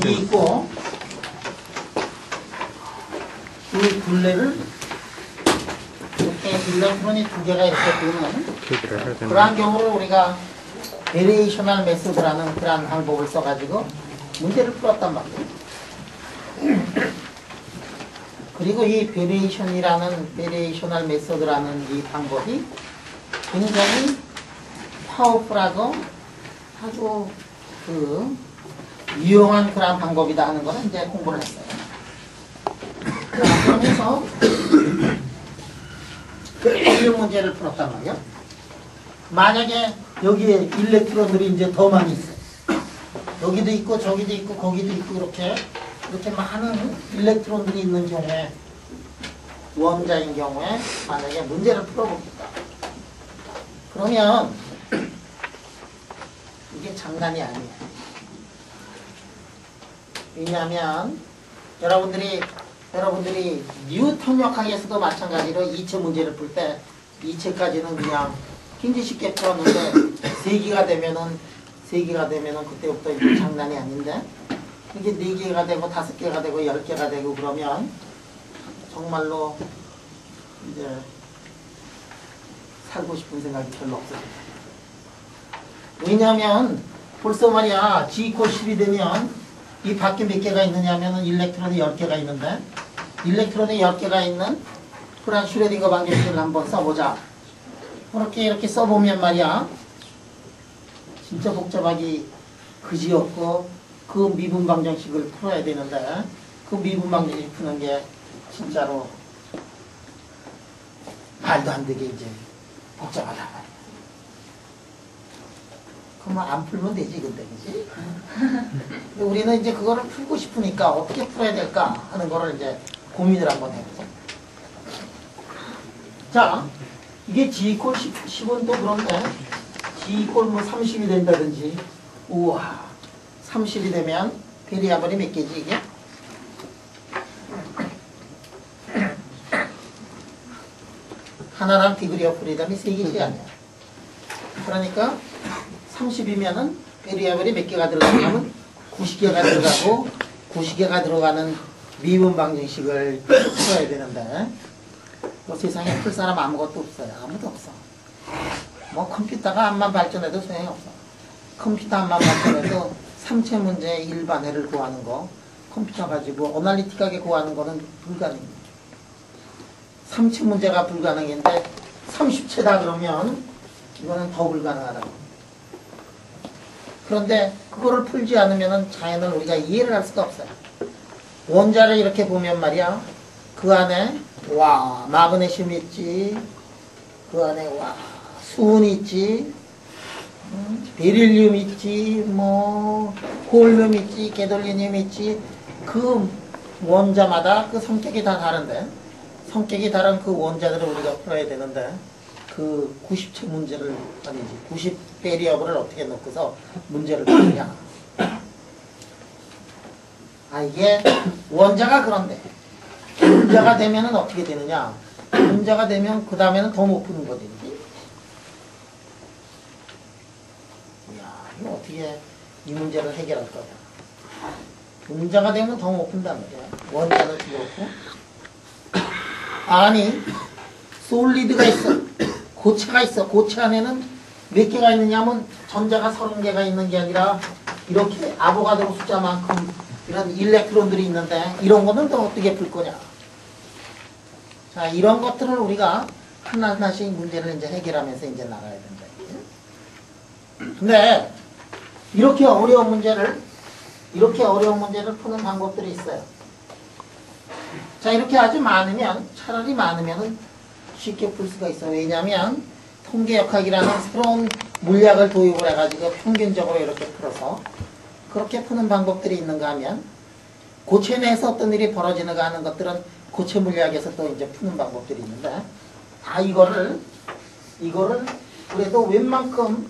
여기 있고 이 둘레를 이렇게 일렉트론이 두 개가 이렇게 뜨는 그러한 경우를 우리가 베리에이셔널 메소드라는 그러한 방법을 써가지고 문제를 풀었단 말이에요. 그리고 이 베리에이셔널 메소드라는 이 방법이 굉장히 파워풀하고 아주 그 유용한 그러한 방법이다 하는 거는 이제 공부를 했어요. 그러면서 이 문제를 풀었단 말이야. 만약에 여기에 일렉트론들이 이제 더 많이 있어요. 여기도 있고 저기도 있고 거기도 있고 이렇게 많은 일렉트론들이 있는 경우에 원자인 경우에 만약에 문제를 풀어봅니다. 그러면 이게 장난이 아니에요. 왜냐하면 여러분들이 뉴턴 역학에서도 마찬가지로 이체 문제를 풀 때 이체까지는 그냥 굉장히 쉽게 풀었는데 세기가 되면은 그때부터 이제 장난이 아닌데 이게 4개가 되고 5개가 되고 10개가 되고 그러면 정말로 이제 살고 싶은 생각이 별로 없어요. 왜냐하면 벌써 말이야 G=10이 되면 이 밖에 몇 개가 있느냐면은 일렉트론이 10개가 있는데 일렉트론이 10개가 있는 그런 슈레딩거 방정식을 한번 써보자. 이렇게 써보면 말이야 진짜 복잡하기 그지없고 그 미분 방정식을 풀어야 되는데 그 미분 방정식 푸는 게 진짜로 말도 안 되게 이제 복잡하다 말이야. 그러면 안 풀면 되지 근데 그지? 근데 우리는 이제 그거를 풀고 싶으니까 어떻게 풀어야 될까 하는 거를 이제 고민을 한번 해보자. 자, 이게 G=10은 또 그런데 G=30이 된다든지 우와 30이 되면 베리아블이 몇 개지 이게? 하나랑 디그리 오브 프리덤이 3개씩 아니야. 그러니까 30이면은 베리아블이 몇 개가 들어가냐면 90개가 들어가고 90개가 들어가는 미분 방정식을 풀어야 되는데 세상에 풀 사람 아무것도 없어요. 아무도 없어. 뭐 컴퓨터가 암만 발전해도 소용이 없어. 컴퓨터 암만 발전해도 3체 문제 일반회를 구하는 거 컴퓨터 가지고 어널리틱하게 구하는 거는 불가능해요. 3체 문제가 불가능인데 30체다 그러면 이거는 더 불가능하다고. 그런데 그거를 풀지 않으면 자연을 우리가 이해를 할 수가 없어요. 원자를 이렇게 보면 말이야 그 안에 와 마그네슘 있지, 그 안에 와 수은이 있지, 베릴륨 있지, 뭐 홀륨 있지, 게돌리늄 있지. 그 원자마다 그 성격이 다 다른데 성격이 다른 그 원자들을 우리가 풀어야 되는데 그 90체 문제를 아니지 90 베리어블을 어떻게 넣고서 문제를 푸느냐. 아 이게 원자가 그런데 분자가 되면은 어떻게 되느냐. 분자가 되면 그 다음에는 더 못 푸는 거지. 이야 이거 어떻게 이 문제를 해결할 거야. 분자가 되면 더 못 푼단 말이야. 원자는 그렇고 아니 솔리드가 있어. 고체가 있어. 고체 안에는 몇 개가 있느냐면 전자가 30개가 있는 게 아니라 이렇게 아보가드로 숫자만큼 이런 일렉트론들이 있는데 이런 거는 또 어떻게 풀 거냐. 자 이런 것들을 우리가 하나하나씩 문제를 이제 해결하면서 이제 나가야 된다. 근데 이렇게 어려운 문제를 푸는 방법들이 있어요. 자 이렇게 아주 많으면 차라리 많으면은 쉽게 풀 수가 있어요. 왜냐하면 통계역학이라는 새로운 물리학을 도입을 해가지고 평균적으로 이렇게 풀어서 그렇게 푸는 방법들이 있는가 하면 고체 내에서 어떤 일이 벌어지는가 하는 것들은 고체 물리학에서 또 이제 푸는 방법들이 있는데 다 이거를 그래도 웬만큼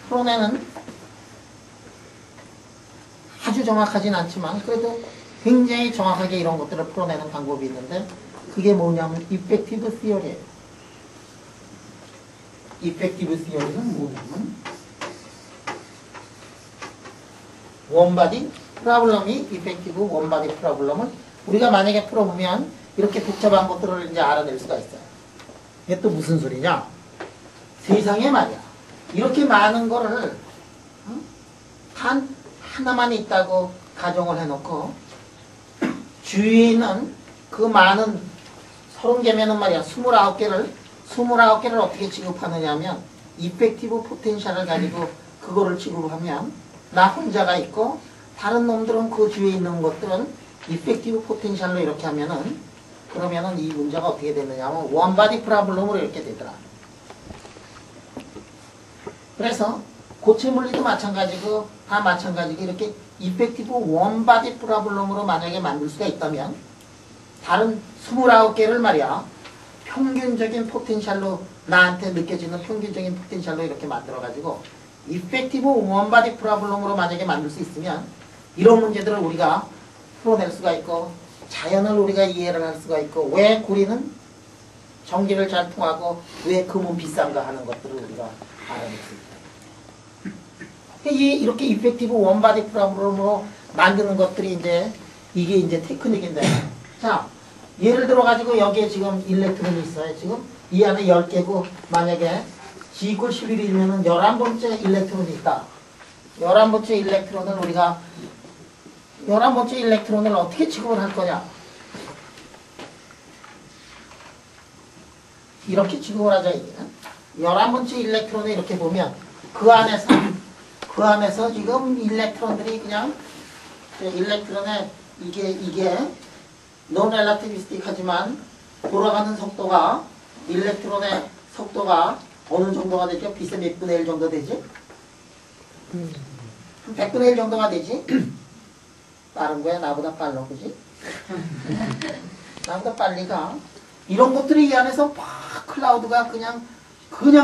풀어내는 아주 정확하진 않지만 그래도 굉장히 정확하게 이런 것들을 풀어내는 방법이 있는데 그게 뭐냐면 이펙티브 시어리예요. 이펙티브 시어리는 뭐냐면 원바디 프로블럼이 이펙티브 원바디 프로블럼을 우리가 만약에 풀어보면 이렇게 복잡한 것들을 이제 알아낼 수가 있어요. 이게 또 무슨 소리냐? 세상에 말이야. 이렇게 많은 거를 단 하나만 있다고 가정을 해놓고 주위에 있는 그 많은 30개면은 말이야 29개를 어떻게 취급하느냐 하면 이펙티브 포텐셜을 가지고 그거를 취급하면 나 혼자가 있고 다른 놈들은 그 주위에 있는 것들은 이펙티브 포텐셜로 이렇게 하면은 그러면은 이 문제가 어떻게 되느냐 하면 원바디 프로블럼으로 이렇게 되더라. 그래서 고체 물리도 마찬가지고 다 마찬가지고 이렇게 이펙티브 원바디 프로블럼으로 만약에 만들 수가 있다면 다른 29개를 말이야 평균적인 포텐셜로 나한테 느껴지는 평균적인 포텐셜로 이렇게 만들어가지고 이펙티브 원바디 프로블럼으로 만약에 만들 수 있으면 이런 문제들을 우리가 풀어낼 수가 있고 자연을 우리가 이해를 할 수가 있고 왜 구리는 전기를 잘 통하고 왜 금은 비싼가 하는 것들을 우리가 알아낼 수 있다. 이렇게 이펙티브 원바디 프로블럼으로 만드는 것들이 이게 이제 테크닉인데 자 예를 들어 가지고 여기에 지금 일렉트론이 있어요. 지금 이 안에 10개고 만약에 G = 11이면은 11번째 일렉트론이 있다. 11번째 일렉트론을 우리가 11번째 일렉트론을 어떻게 취급을 할 거냐? 이렇게 취급을 하자 이게. 11번째 일렉트론을 이렇게 보면 그 안에서 지금 일렉트론들이 그냥 일렉트론의 이게 non-relativistic 하지만 돌아가는 속도가 일렉트론의 속도가 어느 정도가 되죠? 빛의 몇 분의 1 정도 되지? 100분의 1 정도가 되지? 빠른 거야? 나보다 빨라 그지? 나보다 빨리 가. 이런 것들이 이 안에서 막 클라우드가 그냥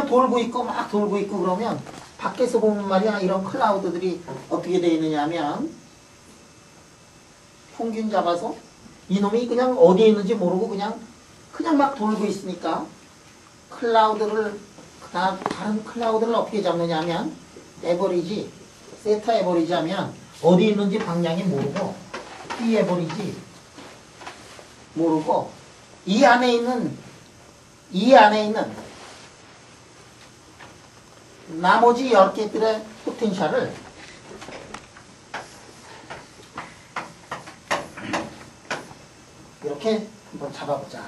돌고 있고 막 돌고 있고 그러면 밖에서 보면 말이야 이런 클라우드들이 어떻게 되어 있느냐 하면 평균 잡아서 이놈이 그냥 어디에 있는지 모르고 그냥 막 돌고 있으니까 다른 클라우드를 어떻게 잡느냐 하면 에버리지 세타 에버리지 하면 어디 있는지 방향이 모르고 P 에버리지 모르고 이 안에 있는 나머지 10개들의 포텐셜을 이렇게 한번 잡아보자.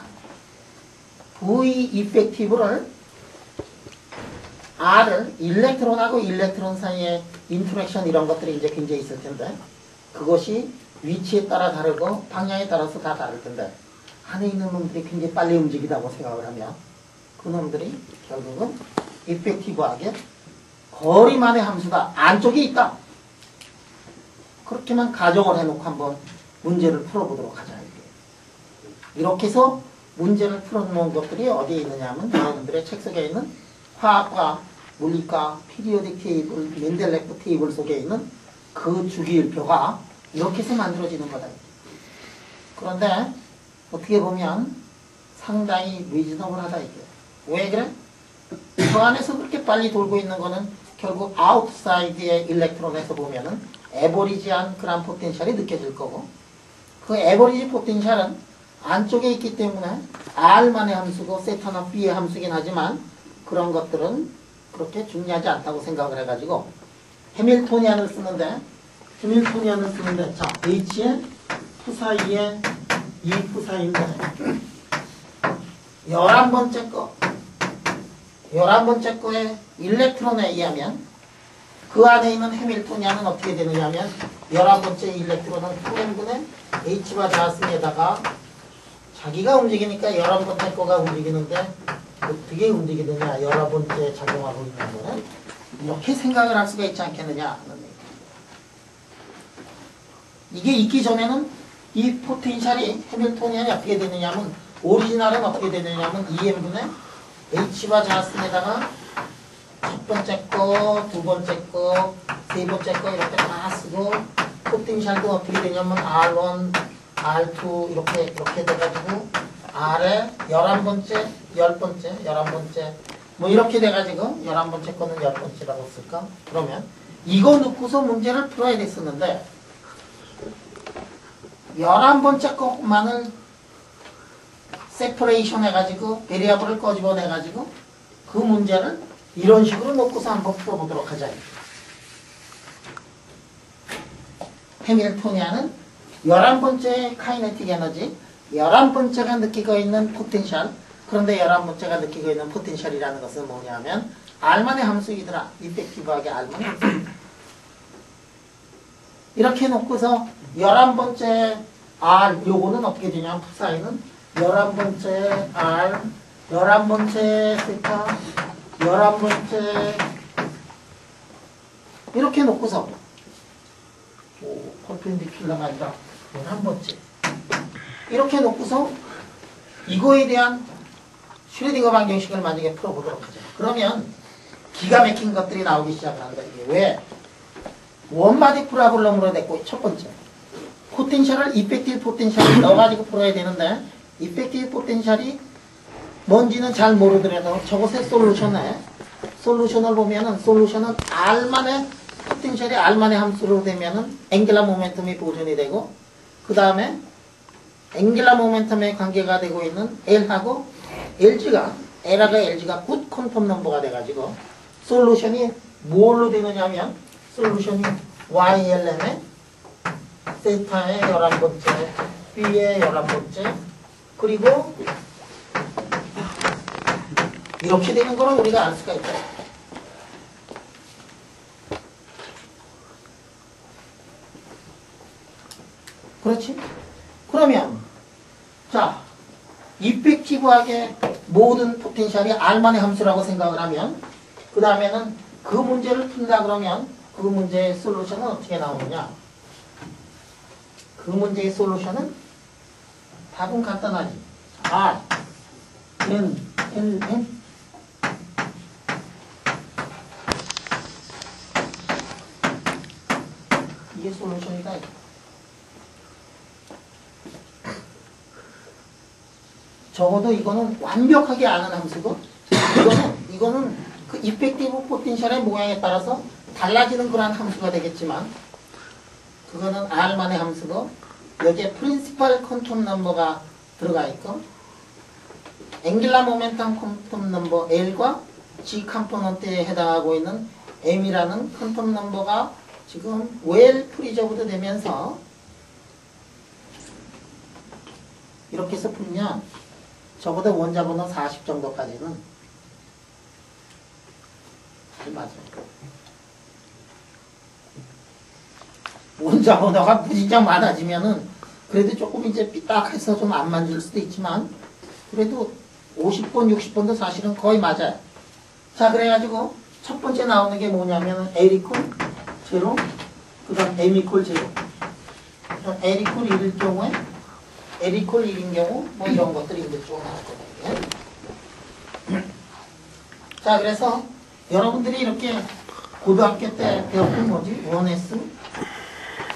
V 이펙티브를 R을 일렉트론하고 일렉트론 사이의 인터랙션 이런 것들이 이제 굉장히 있을 텐데 그것이 위치에 따라 다르고 방향에 따라서 다 다를 텐데 안에 있는 놈들이 굉장히 빨리 움직이다고 생각을 하면 그 놈들이 결국은 이펙티브하게 거리만의 함수가 안쪽에 있다. 그렇게만 가정을 해놓고 한번 문제를 풀어보도록 하자. 이렇게 해서 문제를 풀어놓은 것들이 어디에 있느냐 하면 여러분들의 책 속에 있는 화학과 물리과 피리오딕 테이블, 멘델레프 테이블 속에 있는 그 주기율표가 이렇게 해서 만들어지는 거다. 그런데 어떻게 보면 상당히 리즈너블하다 이게. 왜 그래? 그 안에서 그렇게 빨리 돌고 있는 거는 결국 아웃사이드의 일렉트론에서 보면은 에버리지한 그런 포텐셜이 느껴질 거고 그 에버리지 포텐셜은 안쪽에 있기 때문에 R만의 함수고 세타나 B의 함수긴 하지만 그런 것들은 그렇게 중요하지 않다고 생각을 해가지고 해밀토니안을 쓰는데 자 H의 푸사이의 이 푸사인데 11번째 거의 일렉트론에 의하면 그 안에 있는 해밀토니안은 어떻게 되느냐 하면 11번째 일렉트론은 2n분의 H와 닿았음에다가 자기가 움직이니까 11번째 거가 움직이는데 어떻게 움직이느냐 11번째 작용하고 있는 거는 이렇게 생각을 할 수가 있지 않겠느냐 하는 얘기. 이게 있기 전에는 이 포텐셜이 해밀토니안이 어떻게 되느냐 하면 오리지널은 어떻게 되느냐 하면 2n분의 H와 닿았음에다가 첫 번째 거, 두 번째 거, 세 번째 거 이렇게 다 쓰고 포텐셜도 어떻게 되냐면 R1, R2 이렇게 돼가지고 R에 11번째 뭐 이렇게 돼가지고 11번째 거는 10번째라고 쓸까? 그러면 이거 넣고서 문제를 풀어야 됐었는데 11번째 것만을 세퍼레이션 해가지고 베리어블을 꺼집어내가지고 그 문제를 이런 식으로 놓고서 한번 풀어보도록 하자. 해밀토니안은 11번째 카이네틱 에너지, 11번째가 느끼고 있는 포텐셜, 그런데 11번째가 느끼고 있는 포텐셜이라는 것은 뭐냐면 R만의 함수이더라. 이펙티브하게 R만의 함수. 이렇게 놓고서 11번째 R, 요거는 어떻게 되냐면 푸사이는 11번째 R, 11번째 세타, 11번째 이렇게 놓고서 퍼펜디큘러가 아니라 11번째 이렇게 놓고서 이거에 대한 슈레딩거 방정식을 만약에 풀어보도록 하죠. 그러면 기가 막힌 것들이 나오기 시작을 한다. 이게 왜? 원바디 프라블럼으로 됐고 첫 번째 포텐셜을 이펙티브 포텐셜을 넣어가지고 풀어야 되는데 이펙티브 포텐셜이 뭔지는 잘 모르더라도 저것의 솔루션을 보면은 솔루션은 R만의 포텐셜이 R만의 함수로 되면은 앵귤러 모멘텀이 보존이 되고 그 다음에 앵귤러 모멘텀에 관계가 되고 있는 L하고 LG가 굿 퀀텀 넘버가 돼가지고 솔루션이 뭘로 되느냐면 솔루션이 YLM의 세타의 11번째 B의 11번째 그리고 이렇게 되는 거는 우리가 알 수가 있다. 그렇지? 그러면 자 이펙티브하게 모든 포텐셜이 R만의 함수라고 생각을 하면 그 다음에는 그 문제를 푼다 그러면 그 문제의 솔루션은 어떻게 나오느냐? 그 문제의 솔루션은 답은 간단하지. R, N, L, N 이게 솔루션이다. 적어도 이거는 완벽하게 아는 함수고 이거는 그 이펙티브 포텐셜의 모양에 따라서 달라지는 그러한 함수가 되겠지만 그거는 R만의 함수고 여기에 프린시펄 퀀텀 넘버가 들어가 있고 앵귤러 모멘텀 퀀텀 넘버 L과 G 컴포넌트에 해당하고 있는 M이라는 퀀텀 넘버가 지금 웰 프리저브드 되면서 이렇게 해서 풀면 적어도 원자번호 40 정도까지는 잘 맞아요. 원자번호가 무지장 많아지면은 그래도 조금 이제 삐딱해서 좀 안 맞을 수도 있지만 그래도 50번, 60번도 사실은 거의 맞아요. 자, 그래가지고 첫 번째 나오는 게 뭐냐면 L 이퀄 제로, 그 다음 M 이퀄 제로. L 이퀄 1일 경우에 L 이퀄 1인 경우 뭐 이런 것들이 이제 쭉 나왔거든요. 자, 그래서 여러분들이 이렇게 고등학교 때 배웠던 뭐지? 1S,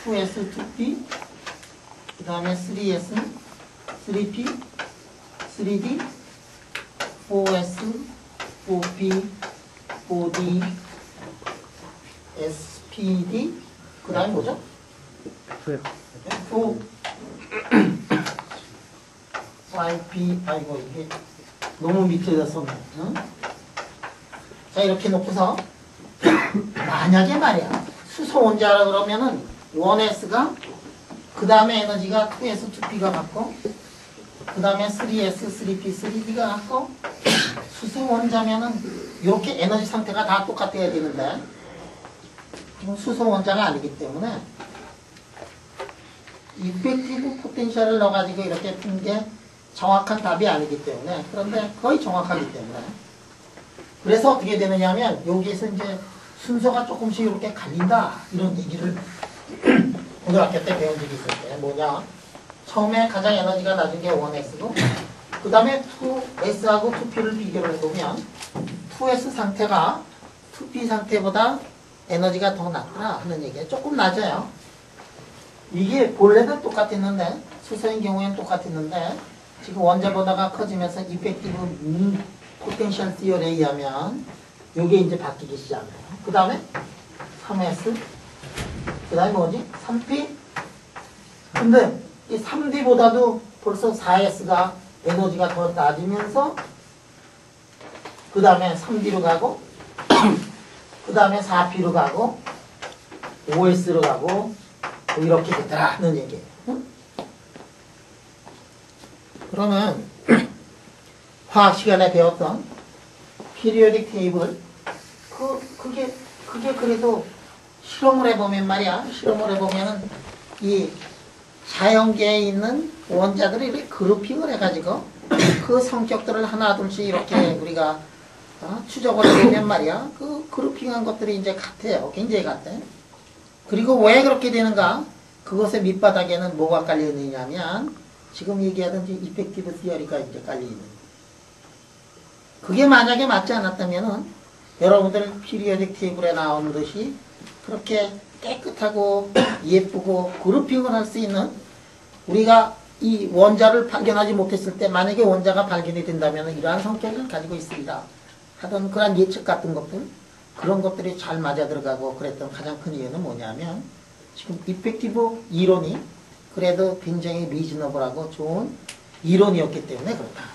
2S, 2P, 그 다음에 3S, 3P, 3D, 4S, 4P, 4D, SPD, 그 다음에 뭐죠? 5P, 아이고 이게 너무 밑에다 썼네. 응? 자, 이렇게 놓고서 만약에 말이야 수소 원자라 그러면은 1S가 그 다음에 에너지가 2S, 2P가 같고 그 다음에 3S, 3P, 3D가 같고 수소 원자면은 이렇게 에너지 상태가 다 똑같아야 되는데 지금 수소 원자가 아니기 때문에 이펙티브 포텐셜을 넣어가지고 이렇게 푼 게 정확한 답이 아니기 때문에 그런데 거의 정확하기 때문에 그래서 어떻게 되느냐 하면 여기에서 이제 순서가 조금씩 이렇게 갈린다 이런 얘기를 고등학교 때 배운 적이 있을 때 뭐냐 처음에 가장 에너지가 낮은 게 1S고 그 다음에 2S하고 2P를 비교를 해보면 2S 상태가 2P 상태보다 에너지가 더 낮더라 하는 얘기가 조금 낮아요. 이게 본래는 똑같았는데 수소인 경우에는 똑같았는데 지금 원자 번호가 커지면서 이펙티브 포텐셜 시열에 의하면 이게 이제 바뀌기 시작해요. 그 다음에 3S, 그 다음에 뭐지? 3P. 근데 이 3D보다도 벌써 4S가 에너지가 더 낮으면서 그 다음에 3D로 가고 그 다음에 4P로 가고 5S로 가고 뭐 이렇게 되더라는 얘기예요. 응? 그러면 화학 시간에 배웠던 피리오딕 테이블 그게 그래도 실험을 해보면 말이야. 실험을 해보면은 이 자연계에 있는 원자들을 이렇게 그룹핑을 해가지고 그 성격들을 하나 둘씩 이렇게 우리가 추적을 해보면 말이야. 그 그룹핑한 것들이 이제 같아요. 굉장히 같아. 그리고 왜 그렇게 되는가? 그것의 밑바닥에는 뭐가 깔려 있느냐면 지금 얘기하던 이펙티브 시어리가 이제 깔려 있는 거예요. 그게 만약에 맞지 않았다면은 여러분들 피리오딕 테이블에 나오는 듯이 그렇게 깨끗하고 예쁘고 그룹핑을 할 수 있는 우리가 이 원자를 발견하지 못했을 때 만약에 원자가 발견이 된다면 이러한 성격을 가지고 있습니다 하던 그런 예측 같은 것들 그런 것들이 잘 맞아 들어가고 그랬던 가장 큰 이유는 뭐냐면 지금 이펙티브 이론이 그래도 굉장히 리즈너블하고 좋은 이론이었기 때문에 그렇다.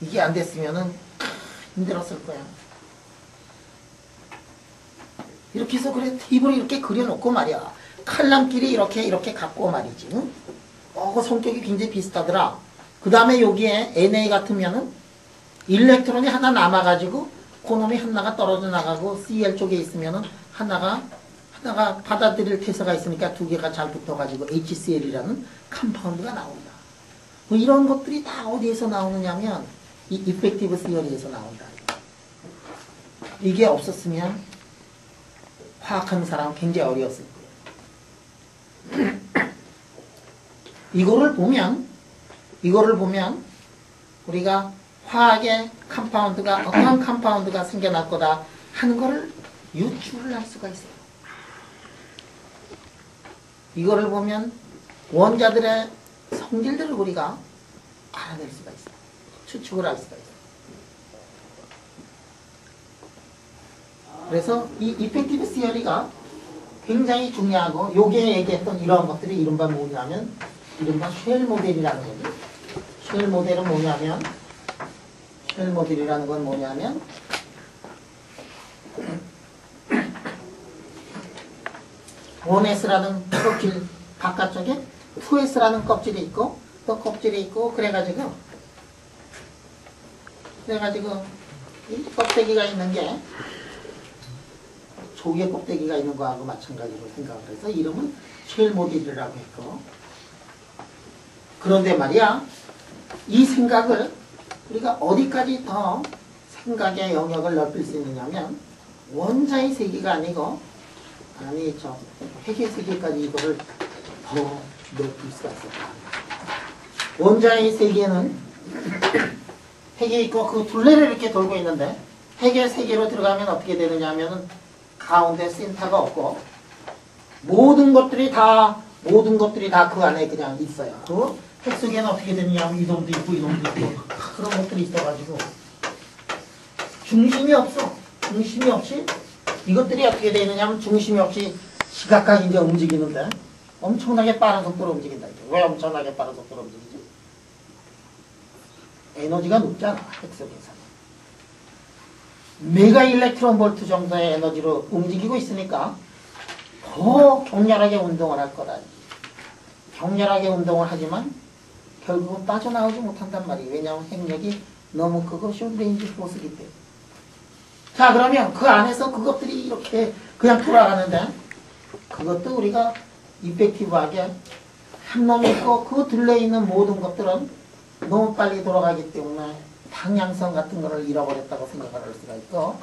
이게 안 됐으면은 힘들었을 거야. 이렇게 해서 그래 테이블을 이렇게 그려놓고 말이야. 칼럼끼리 이렇게 갖고 말이지. 응? 그 성격이 굉장히 비슷하더라. 그 다음에 여기에 Na 같으면은 일렉트론이 하나 남아가지고 그놈이 하나가 떨어져 나가고 Cl 쪽에 있으면은 하나가 받아들일 태세가 있으니까 두 개가 잘 붙어가지고 HCl이라는 컴파운드가 나온다. 뭐 이런 것들이 다 어디에서 나오느냐면 이 이펙티브 시어리에서 나온다. 이게 없었으면 화학하는 사람은 굉장히 어려웠을 거예요. 이거를 보면 우리가 화학의 컴파운드가 어떤 컴파운드가 생겨날 거다 하는 거를 유추를 할 수가 있어요. 이거를 보면 원자들의 성질들을 우리가 알아낼 수가 있어요. 추측을 할 수가 있어요. 그래서 이 이펙티브 시어리가 굉장히 중요하고 요게 얘기했던 이러한 것들이 이른바 뭐냐면 이른바 쉘 모델이라는 거죠. 쉘 모델은 뭐냐면 쉘 모델이라는 건 뭐냐면 원S라는 껍질 바깥쪽에 2S라는 껍질이 있고 또 껍질이 있고 그래가지고 이 껍데기가 있는 게 조개 껍데기가 있는 거하고 마찬가지로 생각을 해서 이름은 쉘 모델이라고 했고 그런데 말이야 이 생각을 우리가 어디까지 더 생각의 영역을 넓힐 수 있느냐면 원자의 세계가 아니고 핵의 세계까지 이거를 더 넓힐 수가 있었다. 원자의 세계는 핵이 있고 그 둘레를 이렇게 돌고 있는데 핵의 세계로 들어가면 어떻게 되느냐 하면은 가운데 센터가 없고 모든 것들이 다 그 안에 그냥 있어요. 그 핵 속에는 어떻게 되느냐 하면 이놈도 있고 이놈도 있고 그런 것들이 있어가지고 중심이 없어. 중심이 없이 이것들이 어떻게 되느냐 하면 중심이 없이 시각각 이제 움직이는데 엄청나게 빠른 속도로 움직인다. 왜 엄청나게 빠른 속도로 움직이지? 에너지가 높잖아. 핵 속에서. 메가 일렉트론 볼트 정도의 에너지로 움직이고 있으니까 더 격렬하게 운동을 할 거다. 격렬하게 운동을 하지만 결국은 빠져나오지 못한단 말이에요. 왜냐하면 핵력이 너무 크고 숏레인지 포스기 때문에. 자 그러면 그 안에서 그것들이 이렇게 그냥 돌아가는데 그것도 우리가 이펙티브하게 한 놈이 있고 그 둘레에 있는 모든 것들은 너무 빨리 돌아가기 때문에 방향성 같은 거를 잃어버렸다고 생각을 할 수가 있고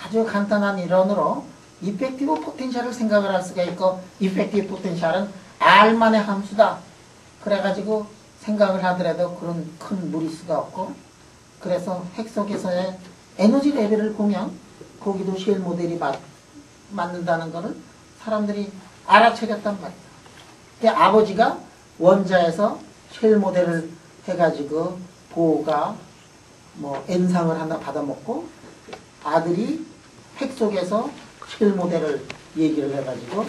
아주 간단한 이론으로 이펙티브 포텐셜을 생각을 할 수가 있고 이펙티브 포텐셜은 R만의 함수다. 그래가지고 생각을 하더라도 그런 큰 무리수가 없고 그래서 핵 속에서의 에너지 레벨을 보면 거기도 쉘 모델이 맞는다는 거를 사람들이 알아차렸단 말이에요. 근데 아버지가 원자에서 쉘 모델을 해가지고 보호가 뭐 N상을 하나 받아먹고 아들이 핵 속에서 쉘 모델을 얘기를 해가지고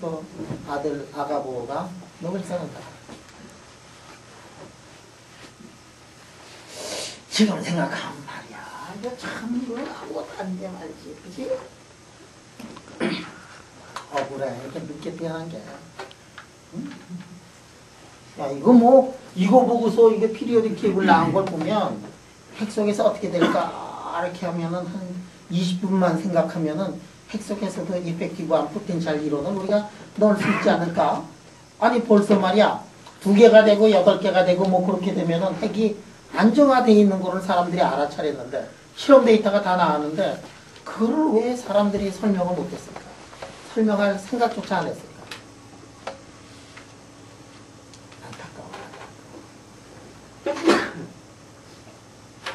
또 아들 아가 보호가 노벨상을 받아. 지금 생각하면 말이야, 이거 참 이거 아무것도 아닌데 말이지, 그치? 억울해. 이렇게 늦게 태어난 게. 응? 야, 이거 보고서 이게 피리오딕 테이블 나온 걸 보면 핵 속에서 어떻게 될까 이렇게 하면은 한 20분만 생각하면은 핵 속에서도 이펙티브한 포텐셜 이론을 우리가 넣을 수 있지 않을까? 아니 벌써 말이야 2개가 되고 8개가 되고 뭐 그렇게 되면은 핵이 안정화되어 있는 거를 사람들이 알아차렸는데 실험 데이터가 다 나왔는데 그걸 왜 사람들이 설명을 못했을까? 설명할 생각조차 안 했을까?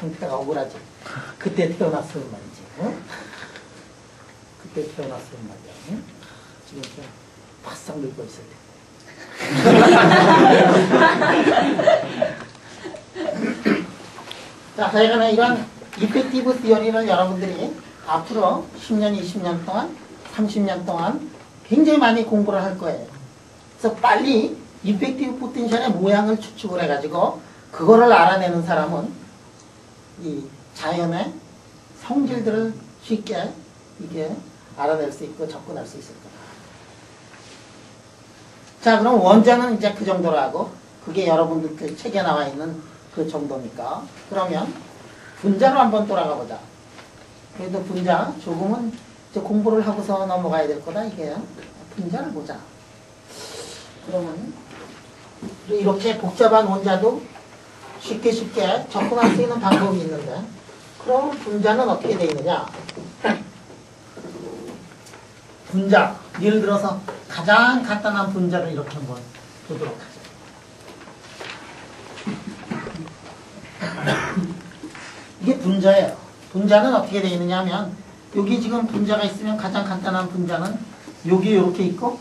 형태가 억울하지. 그때 태어났으면 말이지. 응? 그때 태어났으면 말이야. 응? 지금 좀 바싹 늙고 있을 때. 자, 하여간에 이런 이펙티브 티어리를 여러분들이 앞으로 10년, 20년 동안, 30년 동안 굉장히 많이 공부를 할 거예요. 그래서 빨리 이펙티브 포텐셜의 모양을 추측을 해가지고 그거를 알아내는 사람은 이 자연의 성질들을 쉽게 이게 알아낼 수 있고 접근할 수 있을 거다. 자, 그럼 원자는 이제 그 정도로 하고 그게 여러분들 그 책에 나와 있는 그 정도니까 그러면 분자로 한번 돌아가 보자. 그래도 분자 조금은 이제 공부를 하고서 넘어가야 될 거다 이게. 분자를 보자. 그러면 이렇게 복잡한 원자도 쉽게 접근할 수 있는 방법이 있는데 그럼 분자는 어떻게 되어 있느냐? 분자, 예를 들어서 가장 간단한 분자를 이렇게 한번 보도록 하죠. 이게 분자예요. 분자는 어떻게 되어 있느냐 하면 여기 지금 분자가 있으면 가장 간단한 분자는 여기 이렇게 있고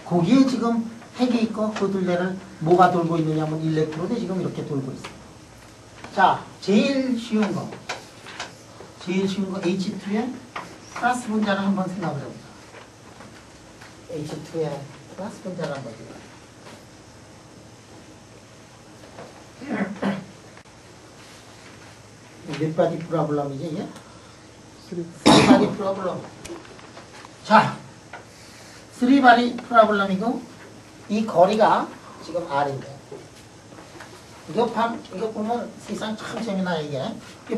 거기에 지금 핵이 있고 그 둘레를 뭐가 돌고 있느냐 하면 일렉트론이 지금 이렇게 돌고 있어요. 자, 제일 쉬운 거 H2의 플러스 분자를 한번 생각을 해보자. H2의 플러스 분자를 한번 생각해. 몇 바디 프로블럼이지 이게? 3바디 프로블럼. 자, 3바디 프로블럼이고 이 거리가 지금 R인데 이거 보면 세상 참 재미나 이게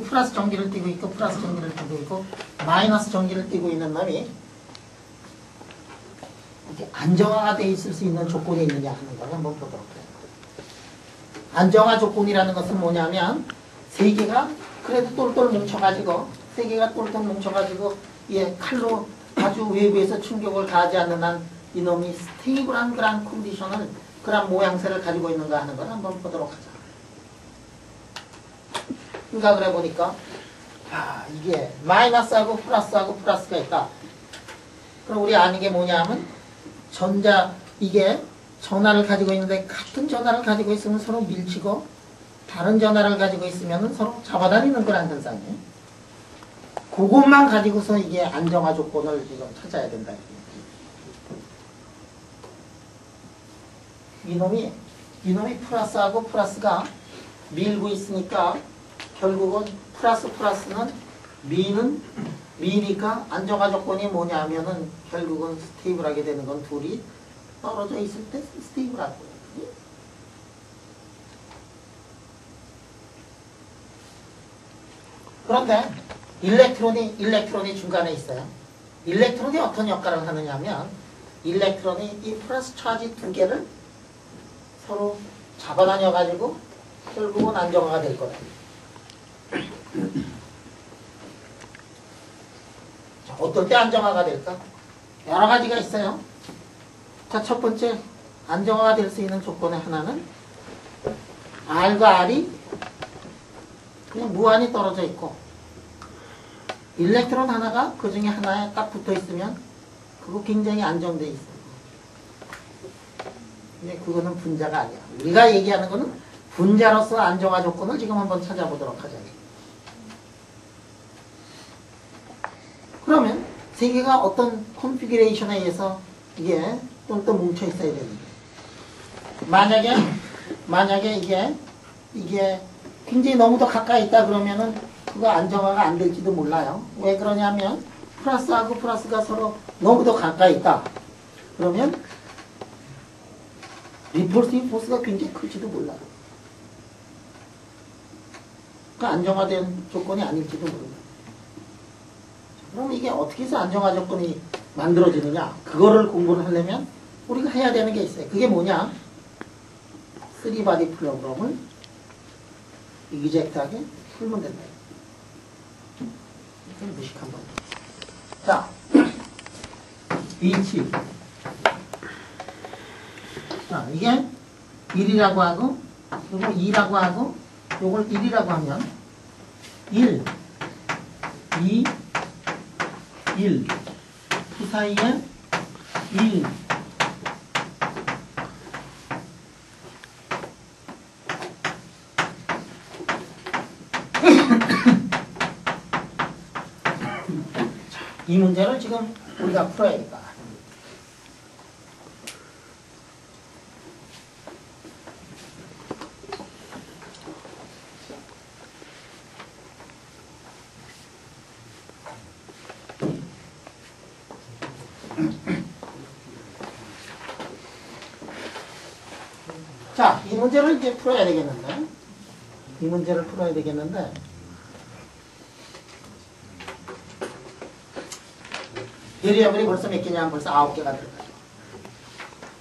플러스 전기를 띠고 있고 플러스 전기를 띠고 있고 마이너스 전기를 띠고 있는 놈이 이렇게 안정화가 돼 있을 수 있는 조건이 있느냐 하는 걸 한번 보도록 해요. 안정화 조건이라는 것은 뭐냐면 세 개가 그래도 똘똘 뭉쳐가지고 예, 칼로 아주 외부에서 충격을 가하지 않는 한 이놈이 스테이블한 그런 컨디션을 그런 모양새를 가지고 있는가 하는 걸 한번 보도록 하자. 생각을 해보니까 이게 마이너스하고 플러스가 있다. 그럼 우리 아는 게 뭐냐 하면 이게 전하를 가지고 있는데 같은 전하를 가지고 있으면 서로 밀치고 다른 전하를 가지고 있으면 서로 잡아다니는 그런 현상이에요. 그것만 가지고서 이게 안정화 조건을 지금 찾아야 된다. 이놈이 플러스하고 플러스가 밀고 있으니까 결국은 플러스는 미니까 안정화 조건이 뭐냐 하면은 결국은 스테이블하게 되는 건 둘이 떨어져 있을 때 스테이블하고. 그런데 일렉트론이 중간에 있어요. 일렉트론이 어떤 역할을 하느냐 하면 일렉트론이 이 플러스 차지 두 개를 서로 잡아다녀가지고 결국은 안정화가 될 거다. 자, 어떨 때 안정화가 될까? 여러 가지가 있어요. 자, 첫 번째 안정화가 될 수 있는 조건의 하나는 R과 R이 그냥 무한히 떨어져 있고 일렉트론 하나가 그 중에 하나에 딱 붙어 있으면 그거 굉장히 안정돼 있어요. 근데 그거는 분자가 아니야. 우리가 얘기하는 거는 분자로서 안정화 조건을 지금 한번 찾아보도록 하자. 그러면 세 개가 어떤 컨피규레이션에 의해서 이게 좀 더 뭉쳐 있어야 되는데, 만약에 이게 굉장히 너무 더 가까이 있다 그러면은 그거 안정화가 안 될지도 몰라요. 왜 그러냐면 플러스하고 플러스가 서로 너무 더 가까이 있다 그러면 리폴스팅 포스가 굉장히 클지도 몰라요. 그 안정화된 조건이 아닐지도 모릅니다. 그럼 이게 어떻게 해서 안정화 조건이 만들어지느냐, 그거를 공부를 하려면 우리가 해야 되는 게 있어요. 그게 뭐냐, 3바디 프로그램을 이그젝트하게 풀면 된다. 이건 무식한 거. 자, H. 자, 이게 1이라고 하고, 그리고 2라고 하고, 요걸 1이라고 하면 1, 2, 1. 그 사이에 1. 이 문제를 지금 우리가 풀어야겠다. 자, 이 문제를 이제 풀어야 되겠는데, 이 문제를 풀어야 되겠는데, 베리어블이 벌써 몇 개냐? 벌써 9개가 들어가요.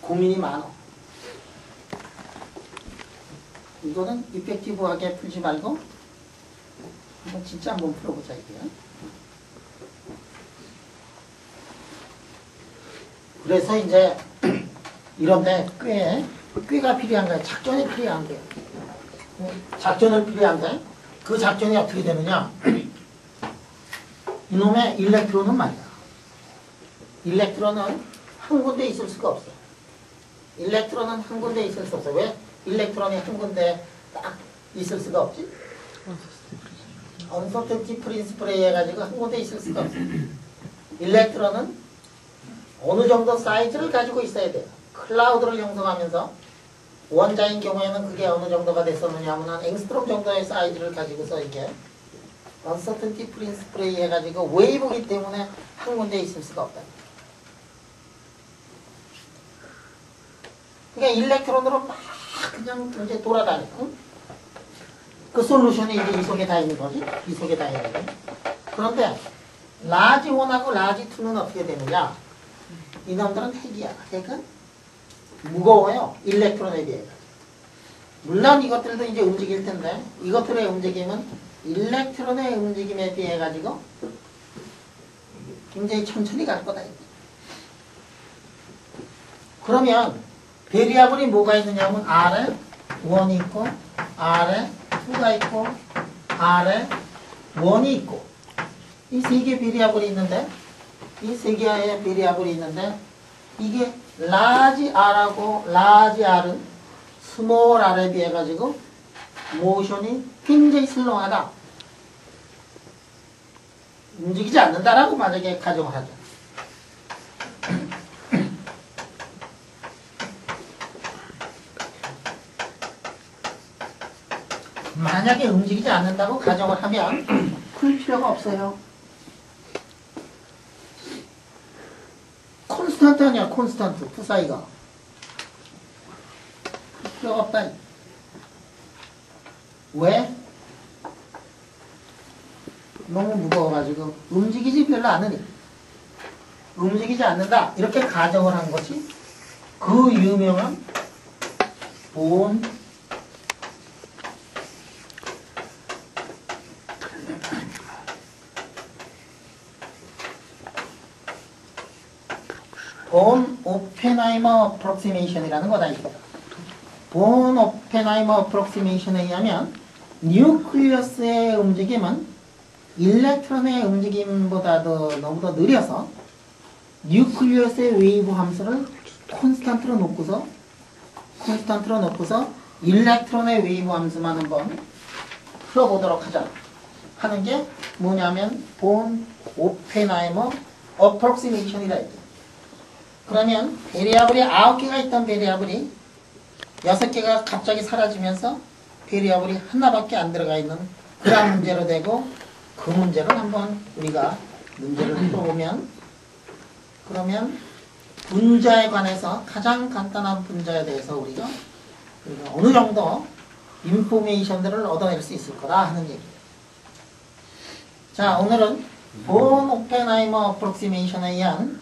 고민이 많어. 이거는 이펙티브하게 풀지 말고 한번 진짜 한번 풀어보자 이게. 그래서 이제 이런데 꾀가 필요한 거야. 작전이 필요한 거야. 작전을 필요한데 그 작전이 어떻게 되느냐? 이놈의 일렉트론은 말이야. 일렉트론은 한 군데 있을 수가 없어. 일렉트론은 한 군데 있을 수 없어. 왜? 일렉트론이 한 군데 딱 있을 수가 없지? 언서텐티 프린시플에 해가지고 한 군데 있을 수가 없어. 일렉트론은 어느 정도 사이즈를 가지고 있어야 돼요. 클라우드를 형성하면서 원자인 경우에는 그게 어느 정도가 됐었느냐 하면 앵스트롬 정도의 사이즈를 가지고서 이게 언서텐티 프린시플에 해가지고 웨이브이기 때문에 한 군데 있을 수가 없다. 그러니까 일렉트론으로 막 그냥 이제 돌아다니고, 응? 그 솔루션이 이제 이 속에 다 있는 거지. 이 속에 다 있는 거지. 그런데 라지 1하고 라지 2는 어떻게 되느냐? 이놈들은 핵이야. 핵은 무거워요. 일렉트론에 비해. 물론 이것들도 이제 움직일 텐데 이것들의 움직임은 일렉트론의 움직임에 비해 가지고 굉장히 천천히 갈 거다. 그러면 베리어블이 뭐가 있느냐 하면 R에 1이 있고 R에 2가 있고 R에 1이 있고 이 세 개의 베리어블이 있는데 이 세 개의 베리어블이 있는데 이게 라지 R하고 라지 R은 스몰 R에 비해 가지고 모션이 굉장히 슬렁하다. 움직이지 않는다라고 만약에 가정을 하죠. 만약에 움직이지 않는다고 가정을 하면 풀 필요가 없어요. 콘스탄트 아니야, 콘스탄트. 그 사이가. 풀 필요가 없다. 왜? 너무 무거워가지고 움직이지 별로 않으니. 움직이지 않는다. 이렇게 가정을 한 것이 그 유명한 본 오펜하이머 어프록시메이션이라는 거다. 본 오펜하이머 어프록시메이션에 의하면 뉴클리어스의 움직임은 일렉트론의 움직임보다도 너무 더 느려서 뉴클리어스의 웨이브 함수를 콘스탄트로 놓고서 콘스탄트로 놓고서 일렉트론의 웨이브 함수만 한번 풀어보도록 하자. 하는 게 뭐냐면 본 오펜하이머 어프록시메이션이라 했죠. 그러면 베리아블이 9개가 있던 베리아블이 6개가 갑자기 사라지면서 베리아블이 하나밖에 안 들어가 있는 그런 문제로 되고, 그 문제를 한번 우리가 문제를 풀어보면, 그러면 분자에 관해서 가장 간단한 분자에 대해서 우리가 어느 정도 인포메이션들을 얻어낼 수 있을 거다 하는 얘기예요. 자, 오늘은 본 오펜하이머 어프록시메이션에 의한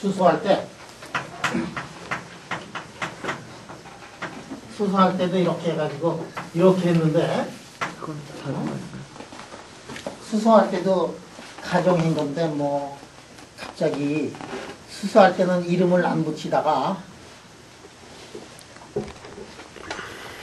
수소할 때도 이렇게 해가지고 이렇게 했는데, 수소할 때도 가정인 건데 뭐 갑자기 수소할 때는 이름을 안 붙이다가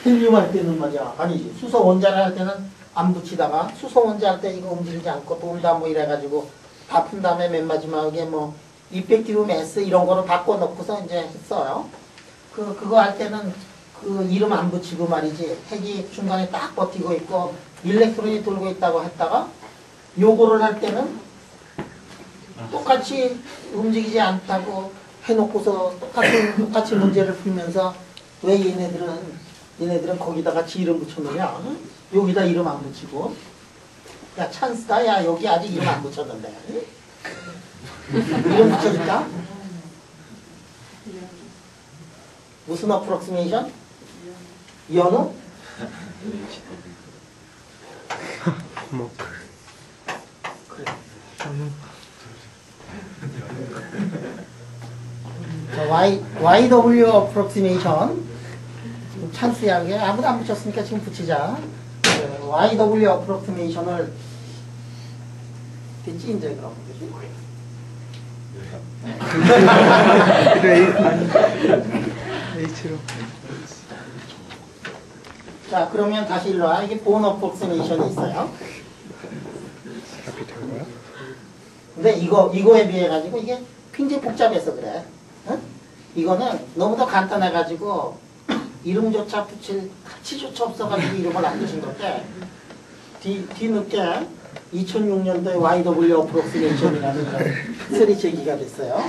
헬륨할 때는 말이야, 아니지, 수소 원자를 할 때는 안 붙이다가 수소 원자 할 때 이거 움직이지 않고 돈다 뭐 이래가지고 다 푼 다음에 맨 마지막에 뭐 이펙티브 매스 이런 거로 바꿔놓고서 이제 했어요. 그거 할 때는 그 이름 안 붙이고 말이지, 핵이 중간에 딱 버티고 있고 일렉트론이 돌고 있다고 했다가, 요거를 할 때는 똑같이 움직이지 않다고 해놓고서 똑같이 문제를 풀면서 왜 얘네들은 거기다가 지 이름 붙였느냐? 여기다 이름 안 붙이고, 야 찬스다, 야 여기 아직 이름 안 붙였는데 이름 붙여줄까? 무슨 어프록시메이션? 연우? 그래. 자, YW 어프록시메이션 찬스 이야기 아무도 안 붙였으니까 지금 붙이자. YW 어프록시메이션을 됐지 이제 그럼. H로. 자, 그러면 다시 일로 와. 이게 본 어프록시메이션이 있어요. 답이 된 거야? 근데 이거에 비해 가지고 이게 굉장히 복잡해서 그래. 응? 이거는 너무도 간단해가지고 이름조차 붙일 가치조차 없어가지고 이름을 안 붙인 건데, 뒤늦게 2006년도에 YW 어프록시메이션이라는 설이 제기가 됐어요.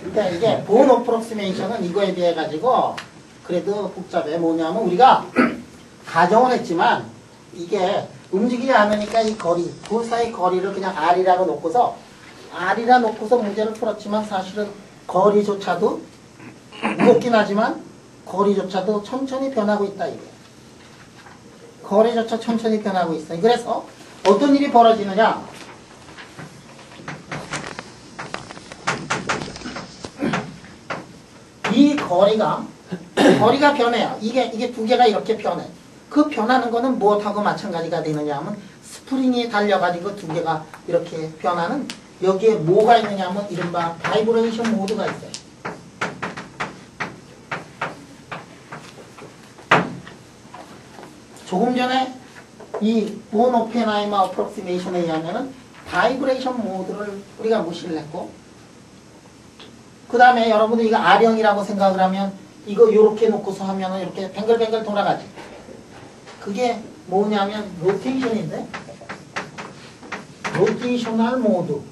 근데 이게 본 어프록시메이션은 이거에 비해 가지고 그래도 복잡해. 뭐냐면 우리가 가정을 했지만 이게 움직이지 않으니까 이 거리, 둘 사이 거리를 그냥 R이라고 놓고서 문제를 풀었지만 사실은 거리조차도 무겁긴 하지만 거리조차도 천천히 변하고 있다 이게. 거리조차 천천히 변하고 있어. 그래서 어떤 일이 벌어지느냐? 이 거리가 변해요. 이게 두 개가 이렇게 변해. 그 변하는 거는 무엇하고 마찬가지가 되느냐 하면, 스프링이 달려가지고 두 개가 이렇게 변하는, 여기에 뭐가 있느냐 하면 이른바 바이브레이션 모드가 있어요. 조금 전에 이 본 오펜하이머 어프록시메이션에 의하면은 바이브레이션 모드를 우리가 무시를 했고, 그 다음에 여러분들 이거 R형이라고 생각을 하면 이거 요렇게 놓고서 하면은 이렇게 뱅글뱅글 돌아가지. 그게 뭐냐면 로테이션인데, 로테이셔널 모드,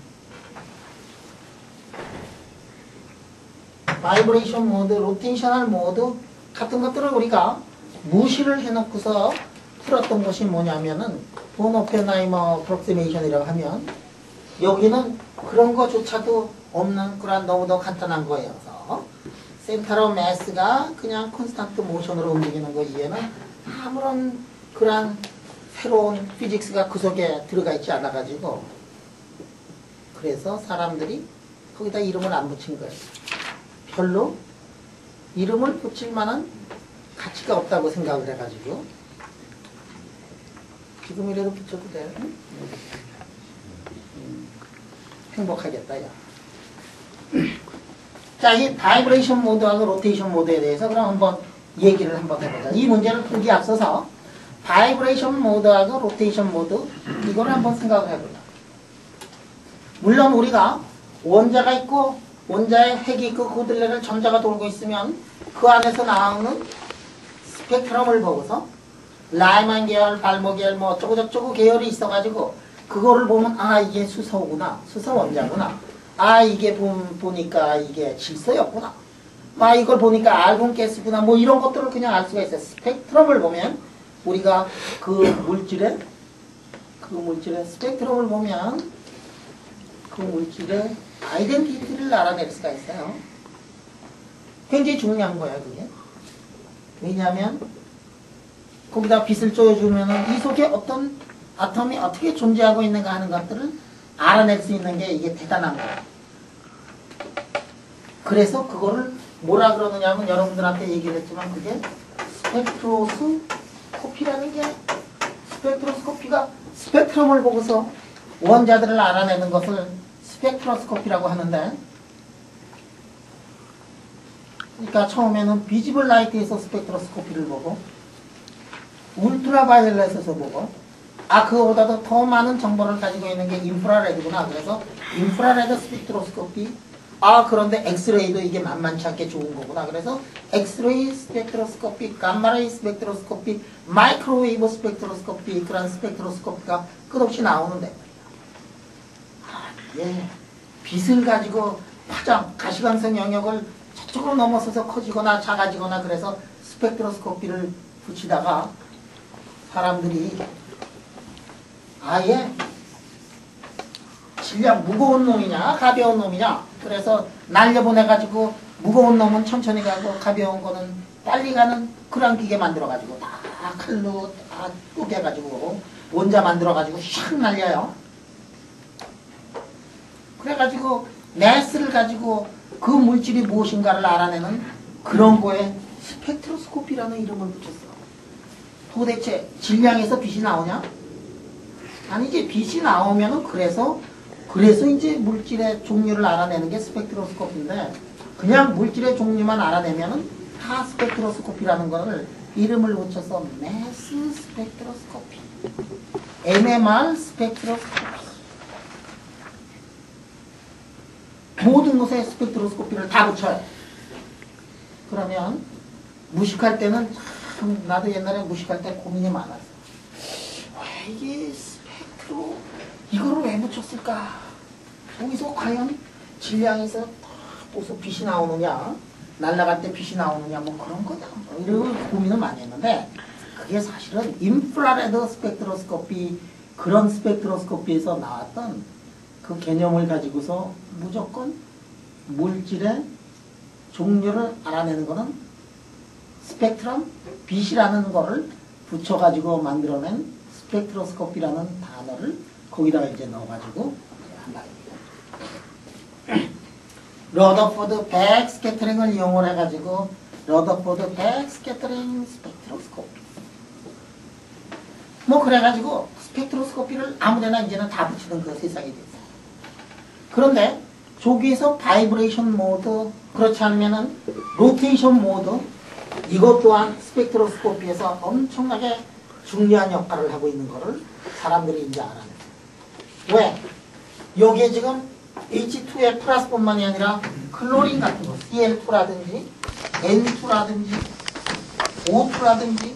바이브레이션 모드, 로테이셔널 모드 같은 것들을 우리가 무시를 해놓고서 풀었던 것이 뭐냐면은 본 오펜하이머 어프록시메이션이라고 하면, 여기는 그런 거조차도 없는 그런 너무도 간단한 거예요. 센터 오브 매스가 그냥 콘스탄트 모션으로 움직이는 거 이외에는 아무런 그런 새로운 피직스가 그 속에 들어가 있지 않아가지고, 그래서 사람들이 거기다 이름을 안 붙인 거예요. 별로 이름을 붙일 만한 가치가 없다고 생각을 해가지고, 지금이라도 붙여도 돼. 행복하겠다, 야. 자, 이 바이브레이션 모드하고 로테이션 모드에 대해서 그럼 한번 얘기를 한번 해보자. 이 문제를 풀기 앞서서 바이브레이션 모드하고 로테이션 모드, 이걸 한번 생각을 해보자. 물론 우리가 원자가 있고 원자에 핵이 있고 그 둘레를 전자가 돌고 있으면 그 안에서 나오는 스펙트럼을 보고서 라이만 계열, 발모 계열 뭐 어쩌고저쩌고 계열이 있어가지고 그거를 보면 아 이게 수소구나, 수소 원자구나, 아 이게 보니까 이게 질소였구나, 아 이걸 보니까 알곤 가스구나, 뭐 이런 것들을 그냥 알 수가 있어요. 스펙트럼을 보면 우리가 그 물질의 스펙트럼을 보면 그 물질의 아이덴티티를 알아낼 수가 있어요. 굉장히 중요한 거야 그게. 왜냐하면 거기다 빛을 쪼여주면 이 속에 어떤 아톰이 어떻게 존재하고 있는가 하는 것들을 알아낼 수 있는 게 이게 대단한 거야. 그래서 그거를 뭐라 그러느냐 하면 여러분들한테 얘기를 했지만 그게 스펙트로스코피라는 게, 스펙트로스코피가 스펙트럼을 보고서 원자들을 알아내는 것을 스펙트로스코피라고 하는데, 그러니까 처음에는 비지블 라이트에서 스펙트로스코피를 보고 울트라바이올렛에서 보고 그거보다도 더 많은 정보를 가지고 있는 게 인프라레드구나. 그래서 인프라레드 스펙트로스코피, 그런데 엑스레이도 이게 만만치 않게 좋은 거구나. 그래서 엑스레이 스펙트로스코피, 감마레이 스펙트로스코피, 마이크로웨이브 스펙트로스코피, 그런 스펙트로스코피가 끝없이 나오는데 빛을 가지고 파장, 가시광선 영역을 저쪽으로 넘어서서 커지거나 작아지거나 그래서 스펙트로스코피를 붙이다가 사람들이 아예 질량 무거운 놈이냐 가벼운 놈이냐, 그래서 날려보내가지고 무거운 놈은 천천히 가고 가벼운 거는 빨리 가는 그런 기계 만들어가지고 다 칼로 다 쪼개가지고 원자 만들어가지고 샥 날려요. 그래가지고 매스를 가지고 그 물질이 무엇인가를 알아내는 그런 거에 스펙트로스코피라는 이름을 붙였어. 도대체 질량에서 빛이 나오냐? 아니지, 빛이 나오면은 그래서 이제 물질의 종류를 알아내는 게 스펙트로스코피인데, 그냥 물질의 종류만 알아내면은 다 스펙트로스코피라는 거를 이름을 붙여서 매스 스펙트로스코피, NMR 스펙트로스코피, 모든 것에 스펙트로스코피를 다 붙여요. 그러면 무식할 때는 참, 나도 옛날에 무식할 때 고민이 많았어. 왜 이게 스펙트로 이거를 왜 붙였을까? 거기서 과연 질량에서 무슨 빛이 나오느냐, 날아갈 때 빛이 나오느냐, 뭐 그런 거냐, 이런 고민을 많이 했는데, 그게 사실은 인프라레드 스펙트로스코피, 그런 스펙트로스코피에서 나왔던 그 개념을 가지고서 무조건 물질의 종류를 알아내는 거는 스펙트럼, 빛이라는 거를 붙여가지고 만들어낸 스펙트로스코피라는 단어를 거기다가 이제 넣어가지고 한다. 러더포드 백 스캐터링을 이용을 해가지고 러더포드 백 스캐터링 스펙트로스코피, 뭐 그래가지고 스펙트로스코피를 아무데나 이제는 다 붙이는 그 세상이 됐어요. 그런데 저기에서 바이브레이션 모드, 그렇지 않으면은 로테이션 모드, 이것 또한 스펙트로스코피에서 엄청나게 중요한 역할을 하고 있는 거를 사람들이 이제 알아냈어요. 왜? 여기에 지금 H2의 플러스뿐만이 아니라 클로린 같은 거, Cl2라든지 N2라든지 O2라든지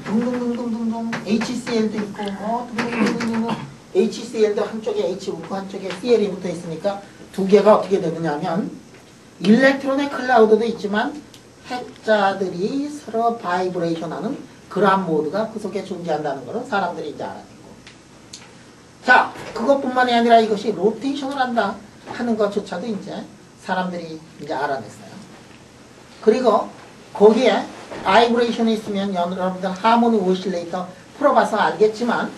등등등등등등 HCl도 있고 뭐 등등등등 HCl도 한쪽에 H 붙고 한쪽에 Cl이 붙어 있으니까 두 개가 어떻게 되느냐 하면 일렉트론의 클라우드도 있지만 핵자들이 서로 바이브레이션하는 그러한 모드가 그 속에 존재한다는 것을 사람들이 이제 알아냈고, 자, 그것뿐만이 아니라 이것이 로테이션을 한다 하는 것조차도 이제 사람들이 이제 알아냈어요. 그리고 거기에 바이브레이션이 있으면 여러분들 하모니 오실레이터 풀어봐서 알겠지만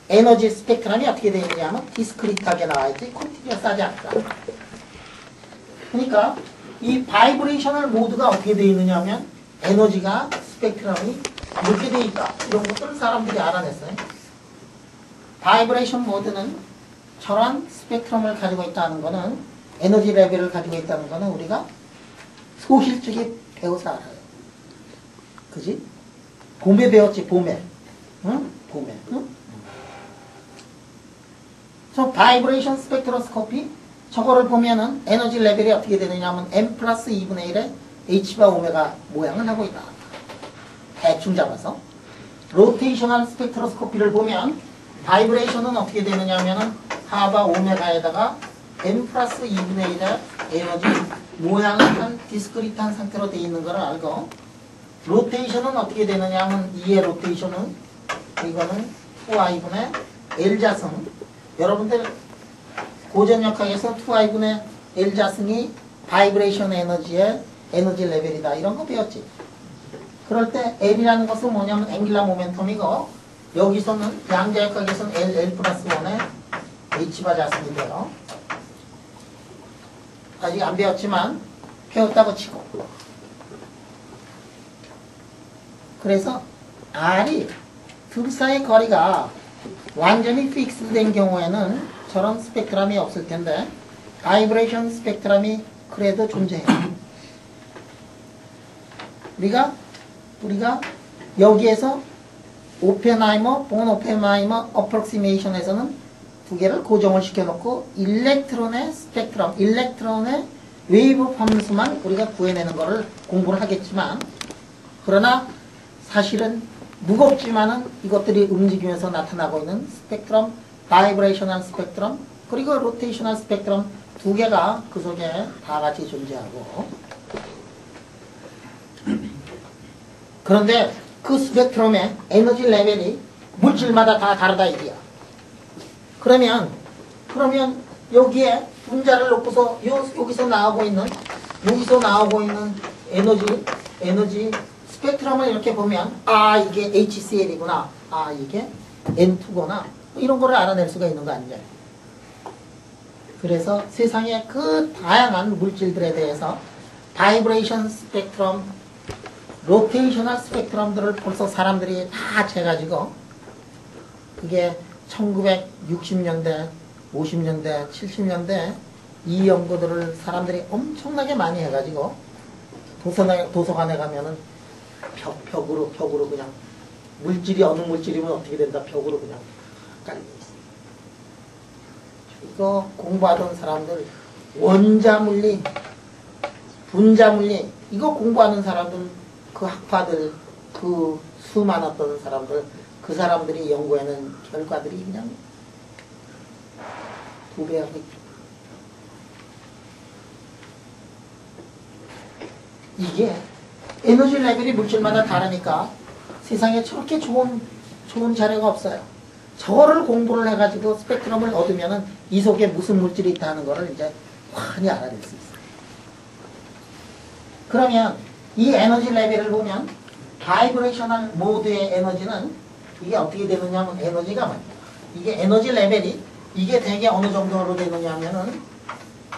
에너지 스펙트럼이 어떻게 되어 있느냐 하면 디스크리트하게 나와있지 컨티뉴어스하지 않다. 그러니까 이 바이브레이셔널 모드가 어떻게 되어 있느냐 하면 에너지가 스펙트럼이 이렇게 되어 있다. 이런 것들을 사람들이 알아냈어요. 바이브레이션 모드는 저런 스펙트럼을 가지고 있다는 거는, 에너지 레벨을 가지고 있다는 거는 우리가 소실적에 배워서 알아요. 그지? 봄에 배웠지, 봄에. 응? 봄에. 응? 저 바이브레이션 스펙트로스코피 저거를 보면은 에너지 레벨이 어떻게 되느냐면 m 플러스 2분의 1의 h바 오메가 모양을 하고 있다. 대충 잡아서 로테이셔널 스펙트로스코피를 보면 바이브레이션은 어떻게 되느냐면은 하바 오메가에다가 m 플러스 2분의 1의 에너지 모양을 한 디스크리트한 상태로 되어 있는 걸 알고, 로테이션은 어떻게 되느냐면 2의 로테이션은 이거는 2i분의 L자승, 여러분들 고전역학에서 2i분의 L자승이 바이브레이션 에너지의 에너지 레벨이다 이런 거 배웠지. 그럴 때 L이라는 것은 뭐냐면 앵귤라 모멘텀이고, 여기서는 양자역학에서는 L 플러스 1의 H바 자승인데요. 아직 안 배웠지만 배웠다고 치고, 그래서 R이 둘 사이의 거리가 완전히 픽스된 경우에는 저런 스펙트럼이 없을 텐데 바이브레이션 스펙트럼이 그래도 존재해요. 우리가 여기에서 오펜하이머, 본 오펜하이머 어프록시메이션에서는 두 개를 고정을 시켜놓고 일렉트론의 스펙트럼, 일렉트론의 웨이브 펌수만 우리가 구해내는 것을 공부를 하겠지만, 그러나 사실은 무겁지만은 이것들이 움직이면서 나타나고 있는 스펙트럼, 바이브레이셔널 스펙트럼, 그리고 로테이셔널 스펙트럼 두 개가 그 속에 다 같이 존재하고, 그런데 그 스펙트럼의 에너지 레벨이 물질마다 다 다르다 이게야. 그러면 여기에 분자를 놓고서 여기서 나오고 있는 에너지 스펙트럼을 이렇게 보면, 아 이게 HCl이구나, 아 이게 N2구나, 이런 거를 알아낼 수가 있는 거 아니냐. 그래서 세상의 그 다양한 물질들에 대해서 바이브레이션 스펙트럼, 로테이셔널 스펙트럼들을 벌써 사람들이 다 재가지고, 그게 1960년대, 50년대, 70년대 이 연구들을 사람들이 엄청나게 많이 해가지고 도서관에 가면은 벽으로 그냥 물질이 어느 물질이면 어떻게 된다 벽으로 그냥 깔려있어. 이거 공부하던 사람들, 원자물리, 분자물리 이거 공부하는 사람들, 그 학파들, 그 수 많았던 사람들, 그 사람들이 연구하는 결과들이 그냥 두 배하고 있죠. 이게 에너지 레벨이 물질마다 다르니까 세상에 저렇게 좋은 자료가 없어요. 저거를 공부를 해가지고 스펙트럼을 얻으면은 이 속에 무슨 물질이 있다는 거를 이제 환히 알아낼 수 있어요. 그러면 이 에너지 레벨을 보면 바이브레이셔널 모드의 에너지는 이게 어떻게 되느냐 하면 에너지가 말이야. 이게 에너지 레벨이 이게 대개 어느 정도로 되느냐 하면은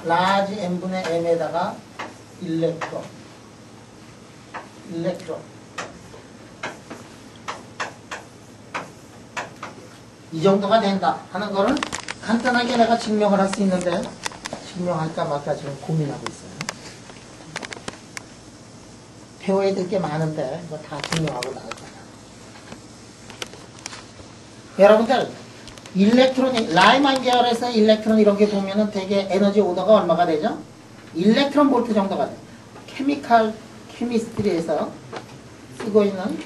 라지 n분의 m에다가 일렉트론 이 정도가 된다 하는 거를 간단하게 내가 증명을 할 수 있는데, 증명할까 말까 지금 고민하고 있어요. 배워야 될 게 많은데 이거 다 증명하고 나올 거야. 여러분들 일렉트론이 라이만 계열에서 일렉트론 이렇게 보면은 되게 에너지 오더가 얼마가 되죠? 일렉트론 볼트 정도가 돼요. 케미스트리에서 쓰고 있는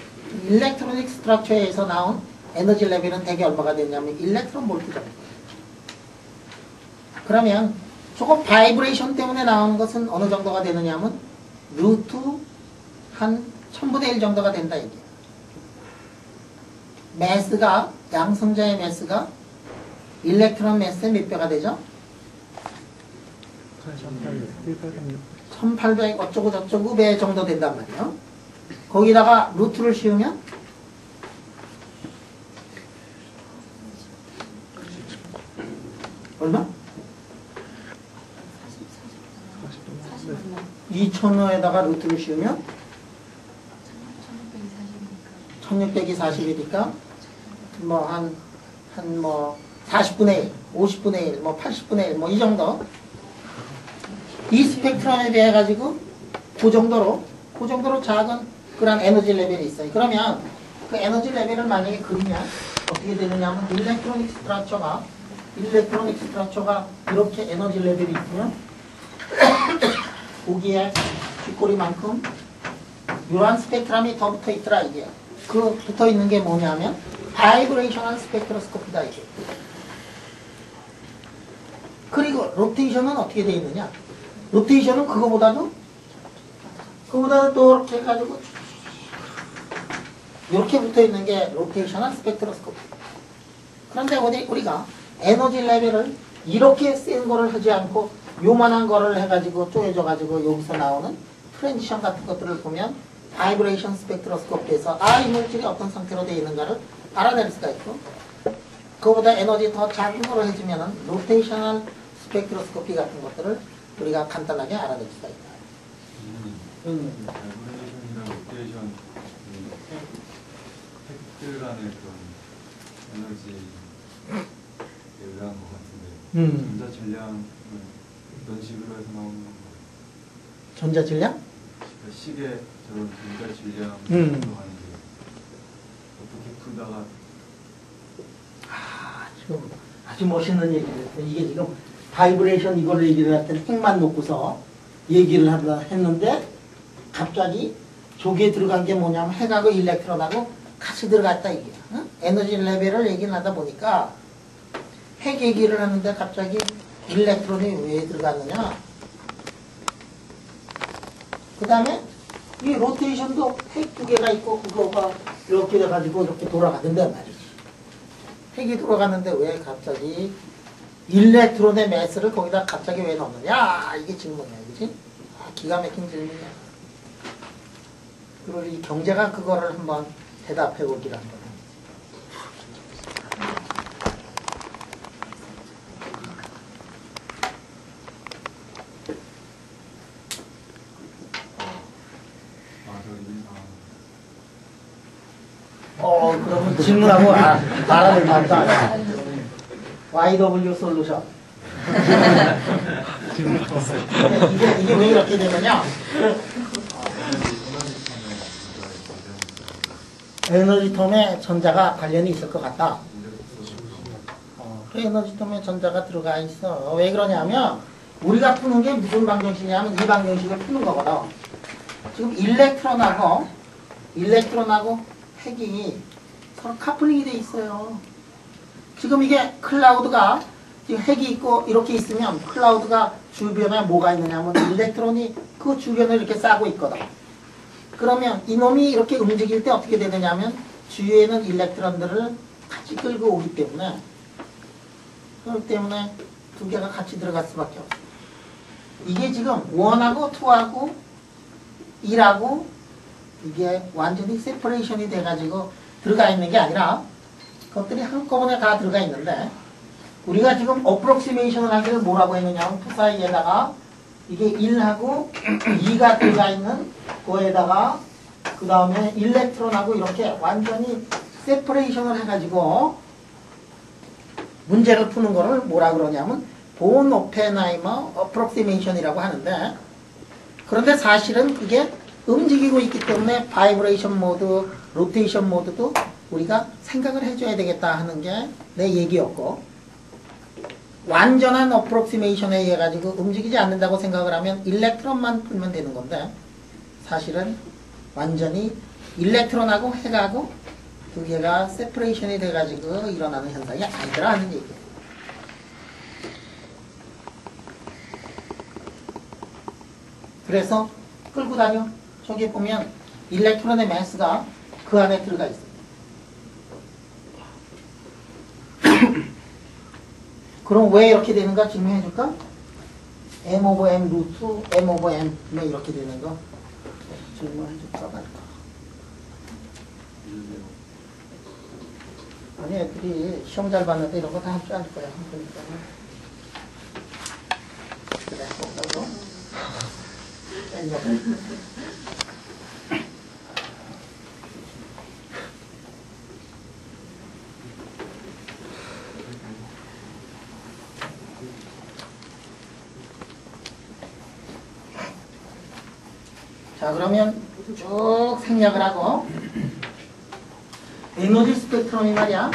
일렉트로닉 스트럭처에서 나온 에너지 레벨은 대개 얼마가 되냐면 일렉트론 볼트 정도. 그러면 저거 바이브레이션 때문에 나오는 것은 어느 정도가 되느냐면 루트 한 1000분의 1 정도가 된다 이게. 매스가, 양성자의 매스가 일렉트론 매스의 몇 배가 되죠? 1800 어쩌고 저쩌고 배 정도 된단 말이에요. 거기다가 루트를 씌우면 얼마? 2000호에다가 루트를 씌우면 1600이 40이니까 뭐 한 40분의 1, 50분의 1, 뭐 80분의 1, 뭐 이 정도. 이 스펙트럼에 비해 가지고 그 정도로 작은 그런 에너지 레벨이 있어요. 그러면 그 에너지 레벨을 만약에 그리면 어떻게 되느냐 하면 일렉트로닉 스트럭처가 일렉트로닉 스트럭처가 이렇게 에너지 레벨이 있으면 거기에 뒷꼬리만큼 이러한 스펙트럼이 더 붙어 있더라 이게. 그 붙어 있는 게 뭐냐면 바이브레이셔널 스펙트로스코피다 이게. 그리고 로테이션은 어떻게 되어 있느냐? 로테이션은 그거보다도 또 이렇게 해가지고 이렇게 붙어 있는 게 로테이셔널 스펙트로스코피. 그런데 우리가 에너지 레벨을 이렇게 센 거를 하지 않고 요만한 거를 해가지고 쪼개져가지고 여기서 나오는 트랜지션 같은 것들을 보면 바이브레이션 스펙트로스코피에서 이 물질이 어떤 상태로 되어 있는가를 알아낼 수가 있고, 그거보다 에너지 더 작은 거로 해주면은 로테이셔널 스펙트로스코피 같은 것들을 우리가 간단하게 알아낼 수가 있다. 바이브레이션이랑 로테이션 팩트 간의 그런 에너지에 의한 것 같은데 전자 질량은 어떤 식으로 해서 나오는 건가요? 전자 질량? 시계 저런 전자 질량 들어가는데 어떻게 풀다가 지금 아주 멋있는 얘기를 했어요. 이게 지금 바이브레이션 이걸 얘기를 할 때는 핵만 놓고서 얘기를 하다 했는데 갑자기 저기에 들어간 게 뭐냐면 핵하고 일렉트론하고 같이 들어갔다 이게. 응? 에너지 레벨을 얘기를 하다 보니까 핵 얘기를 하는데 갑자기 일렉트론이 왜 들어갔느냐. 그 다음에 이 로테이션도 핵 두 개가 있고 그거가 이렇게 돼가지고 이렇게 돌아가던데 말이지. 핵이 돌아가는데 왜 갑자기 일렉트론의 매스를 거기다 갑자기 왜 넣느냐. 이게 질문이야. 그치? 기가 막힌 질문이야. 그리고 이 경제가 그거를 한번 대답해 보기로 한 거야. 그러면 질문하고 알아낼 말도 안 해. YW 솔루션. 이게 왜 이렇게 되느냐? 에너지톰에 전자가 관련이 있을 것 같다. 그 에너지톰에 전자가 들어가 있어. 왜 그러냐면 우리가 푸는 게 무슨 방정식이냐면 이 방정식을 푸는 거거든. 지금 일렉트론하고 핵이 서로 카플링이 돼 있어요. 지금 이게 클라우드가 지금 핵이 있고 이렇게 있으면 클라우드가 주변에 뭐가 있느냐면 일렉트론이 그 주변을 이렇게 싸고 있거든. 그러면 이놈이 이렇게 움직일 때 어떻게 되느냐면 주위에는 일렉트론들을 같이 끌고 오기 때문에 그렇기 때문에 두 개가 같이 들어갈 수밖에 없어. 이게 지금 1하고 2하고 1하고 이게 완전히 세퍼레이션이 돼가지고 들어가 있는 게 아니라 그것들이 한꺼번에 다 들어가 있는데 우리가 지금 어프록시메이션을 하기를 뭐라고 했느냐면 그 사이에다가 이게 1하고 2가 들어가 있는 거에다가 그 다음에 일렉트론하고 이렇게 완전히 세퍼레이션을 해가지고 문제를 푸는 거를 뭐라 그러냐면 본 오펜하이머 어프록시메이션이라고 하는데, 그런데 사실은 그게 움직이고 있기 때문에 바이브레이션 모드, 로테이션 모드도 우리가 생각을 해줘야 되겠다 하는 게 내 얘기였고, 완전한 어프록시메이션에 의해 가지고 움직이지 않는다고 생각을 하면 일렉트론만 풀면 되는 건데 사실은 완전히 일렉트론하고 핵하고 두 개가 세퍼레이션이 돼가지고 일어나는 현상이 아니더라 하는 얘기예요. 그래서 끌고 다녀. 저기 보면 일렉트론의 매스가 그 안에 들어가 있어요. 그럼 왜 이렇게 되는가 증명해 줄까? M over M 루트 M over M 왜 이렇게 되는 거 질문해 줄까 말까? 아니 애들이 시험 잘 봤는데 이런 거 다 할 줄 알 거야. 그러니까. 그래, 먹어도. 자, 그러면 쭉 생략을 하고 에너지 스펙트럼이 말이야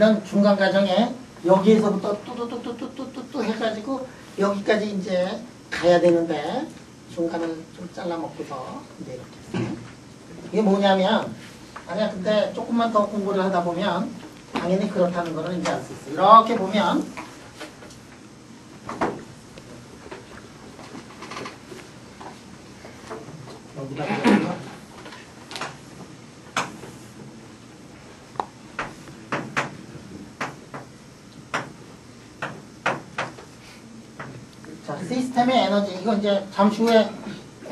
물론 중간 과정에 여기에서부터 뚜뚜뚜뚜뚜뚜뚜 해가지고 여기까지 이제 가야 되는데 중간을 좀 잘라 먹고서 이제 이렇게 했어요. 이게 뭐냐면 아니야 근데 조금만 더 공부를 하다 보면 당연히 그렇다는 거를 이제 알 수 있어요. 이렇게 보면 여기다 보면 자, 시스템의 에너지, 이거 이제 잠시 후에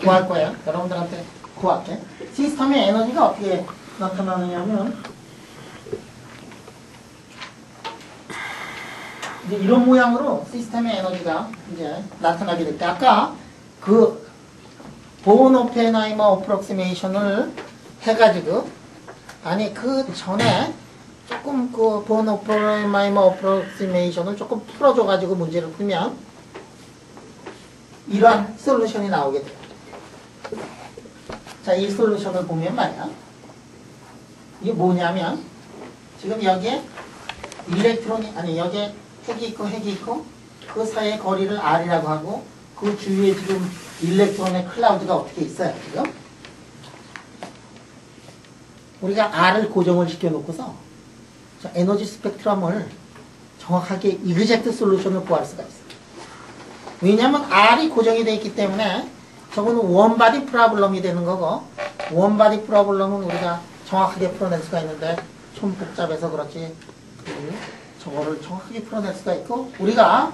구할 거예요. 여러분들한테 구할게. 시스템의 에너지가 어떻게 나타나느냐면, 이제 이런 모양으로 시스템의 에너지가 이제 나타나게 될 때, 아까 그 본 오펜하이머 어프록시메이션을 해가지고, 아니, 그 전에 조금 그 본 오펜하이머 어프록시메이션을 조금 풀어줘가지고 문제를 풀면, 이러한 솔루션이 나오게 돼요. 자, 이 솔루션을 보면 말이야. 이게 뭐냐면, 지금 여기에 일렉트론이, 아니, 여기에 핵이 있고, 그 사이의 거리를 R이라고 하고, 그 주위에 지금 일렉트론의 클라우드가 어떻게 있어요, 지금? 우리가 R을 고정을 시켜놓고서, 자, 에너지 스펙트럼을 정확하게 이그젝트 솔루션을 구할 수가 있어요. 왜냐하면 R이 고정이 되어 있기 때문에 저거는 원바디 프로블럼이 되는 거고 원바디 프로블럼은 우리가 정확하게 풀어낼 수가 있는데 좀 복잡해서 그렇지 저거를 정확하게 풀어낼 수가 있고 우리가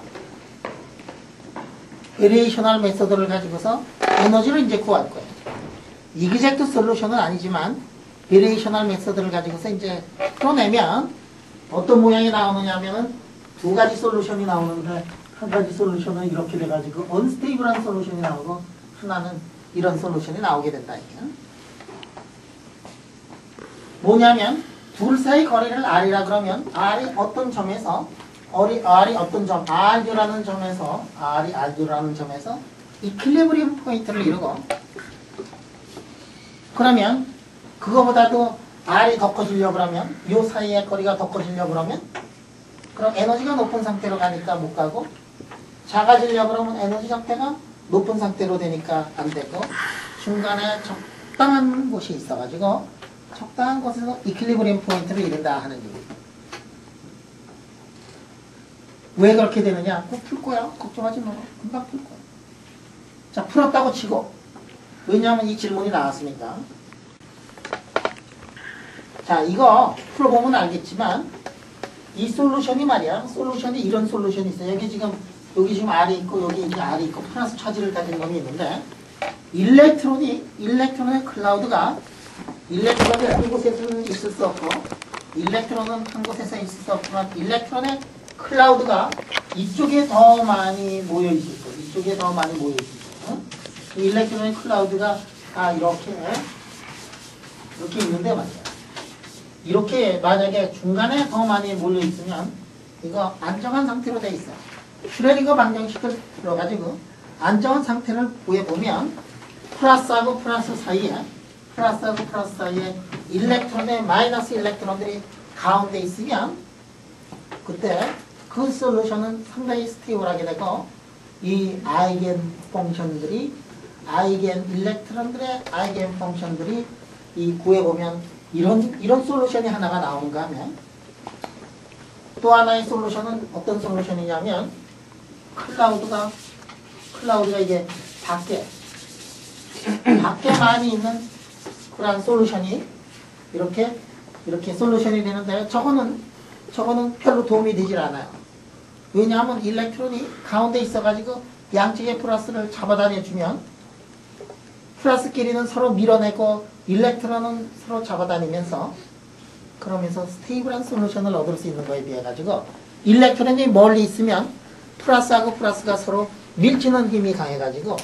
베리에이셔널 메소드를 가지고서 에너지를 이제 구할 거예요. 이그젝트 솔루션은 아니지만 베리에이셔널 메소드를 가지고서 이제 풀어내면 어떤 모양이 나오느냐 하면은 두 가지 솔루션이 나오는데 한 가지 솔루션은 이렇게 돼가지고 언스테이블한 솔루션이 나오고 하나는 이런 솔루션이 나오게 된다 이게. 뭐냐면 둘 사이 거리를 R이라 그러면 R이 어떤 점에서 R이 어떤 점 R라는 점에서 R이 R라는 점에서 이퀄리브리움 포인트를 이루고 그러면 그거보다도 R이 더 커지려고 그러면 요 사이의 거리가 더 커지려고 그러면 그럼 에너지가 높은 상태로 가니까 못 가고 작아지려고 그러면 에너지 상태가 높은 상태로 되니까 안 되고 중간에 적당한 곳이 있어가지고 적당한 곳에서 이퀄리브리움 포인트를 이룬다 하는 얘기. 왜 그렇게 되느냐? 꼭 풀 거야. 걱정하지 마. 금방 풀 거야. 자, 풀었다고 치고 왜냐하면 이 질문이 나왔으니까. 자, 이거 풀어보면 알겠지만 이 솔루션이 말이야. 솔루션이 이런 솔루션이 있어요. 여기 지금 R이 있고 여기 이제 R이 있고 플러스 차지를 가진 놈이 있는데 일렉트론의 클라우드가 일렉트론이 한 곳에서는 있을 수 없고 일렉트론은 한 곳에서 있을 수 없지만 일렉트론의 클라우드가 이쪽에 더 많이 모여 있을 거예요. 이쪽에 더 많이 모여 있을 거예요. 일렉트론의 클라우드가 다 이렇게 있는데 말이야. 이렇게 만약에 중간에 더 많이 몰려 있으면 이거 안정한 상태로 돼 있어요. 슈레딩거 방정식을 들어가지고 안정한 상태를 구해보면 플러스하고 플러스 사이에 일렉트론의 마이너스 일렉트론들이 가운데 있으면 그때 그 솔루션은 상당히 스테이블하게 되고 이 아이겐 펑션들이 일렉트론들의 아이겐 펑션들이 이 구해보면 이런 솔루션이 하나가 나오는가 하면 또 하나의 솔루션은 어떤 솔루션이냐면 클라우드가 이게 밖에 많이 있는 그런 솔루션이 이렇게 솔루션이 되는데 저거는 별로 도움이 되질 않아요. 왜냐하면 일렉트론이 가운데 있어가지고 양쪽의 플러스를 잡아다녀주면 플러스끼리는 서로 밀어내고 일렉트론은 서로 잡아다니면서 그러면서 스테이블한 솔루션을 얻을 수 있는 거에 비해 가지고 일렉트론이 멀리 있으면 플러스하고 플러스가 서로 밀치는 힘이 강해가지고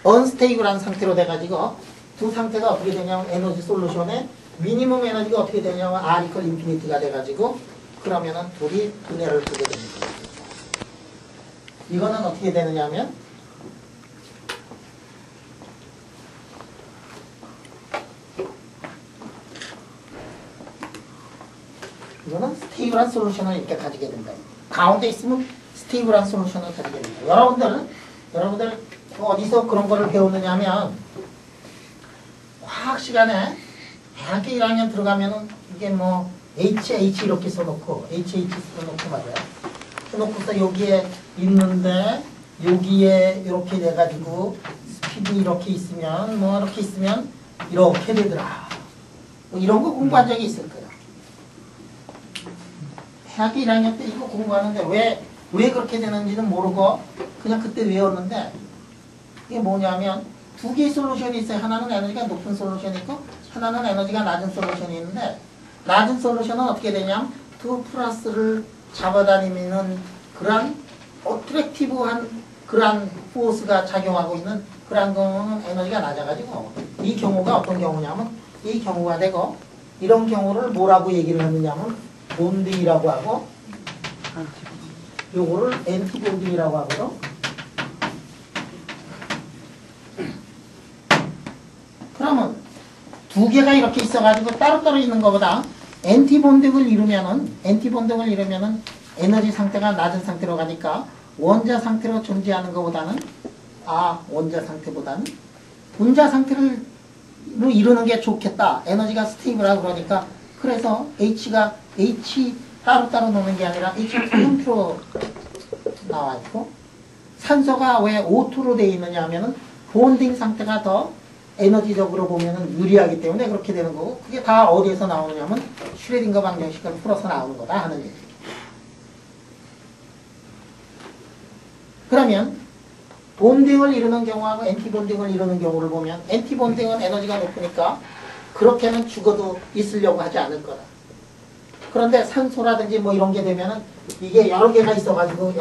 언스테이블한 상태로 돼가지고 두 상태가 어떻게 되냐면 에너지 솔루션의 미니멈 에너지가 어떻게 되냐면 R 이퀄 인피니티가 돼가지고 그러면은 둘이 분해를 두게 됩니다. 이거는 어떻게 되느냐면 이거는 스테이블 스테이블한 솔루션을 이렇게 가지게 된다. 가운데 있으면 스테이블한 솔루션을 가지게 된다. 여러분들 어디서 그런 거를 배우느냐 하면 과학 시간에 대학교 1학년 들어가면은 이게 뭐 HH 이렇게 써놓고 HH 써놓고 말이야. 써놓고서 여기에 있는데 여기에 이렇게 돼가지고 스피드 이렇게 있으면 뭐 이렇게 있으면 이렇게 되더라. 뭐 이런 거 공부한 적이 있을 거야. 대학교 1학년 때 이거 공부하는데 왜 그렇게 되는지는 모르고 그냥 그때 외웠는데 이게 뭐냐면 두 개의 솔루션이 있어요. 하나는 에너지가 높은 솔루션이 있고 하나는 에너지가 낮은 솔루션이 있는데 낮은 솔루션은 어떻게 되냐면 2 플러스를 잡아다니는 그런 어트랙티브한 그런 포스가 작용하고 있는 그런 경우는 에너지가 낮아가지고 이 경우가 어떤 경우냐면 이 경우가 되고 이런 경우를 뭐라고 얘기를 하느냐면 본딩이라고 하고 요거를 엔티본딩이라고 하거든. 그러면 두 개가 이렇게 있어가지고 따로따로 있는 것보다 엔티본딩을 이루면은 에너지 상태가 낮은 상태로 가니까 원자 상태로 존재하는 것보다는 원자 상태보다는 분자 상태로 이루는 게 좋겠다. 에너지가 스테이블하고 그러니까 그래서 H 따로따로 놓는 게 아니라 H2로 나와 있고 산소가 왜 O2로 되어 있느냐 하면은 본딩 상태가 더 에너지적으로 보면은 유리하기 때문에 그렇게 되는 거고 그게 다 어디에서 나오느냐면 슈레딩거 방정식을 풀어서 나오는 거다 하는 얘기. 그러면 본딩을 이루는 경우하고 엔티본딩을 이루는 경우를 보면 엔티본딩은 에너지가 높으니까 그렇게는 죽어도 있으려고 하지 않을 거다. 그런데 산소라든지 뭐 이런 게 되면은 이게 여러 개가 있어가지고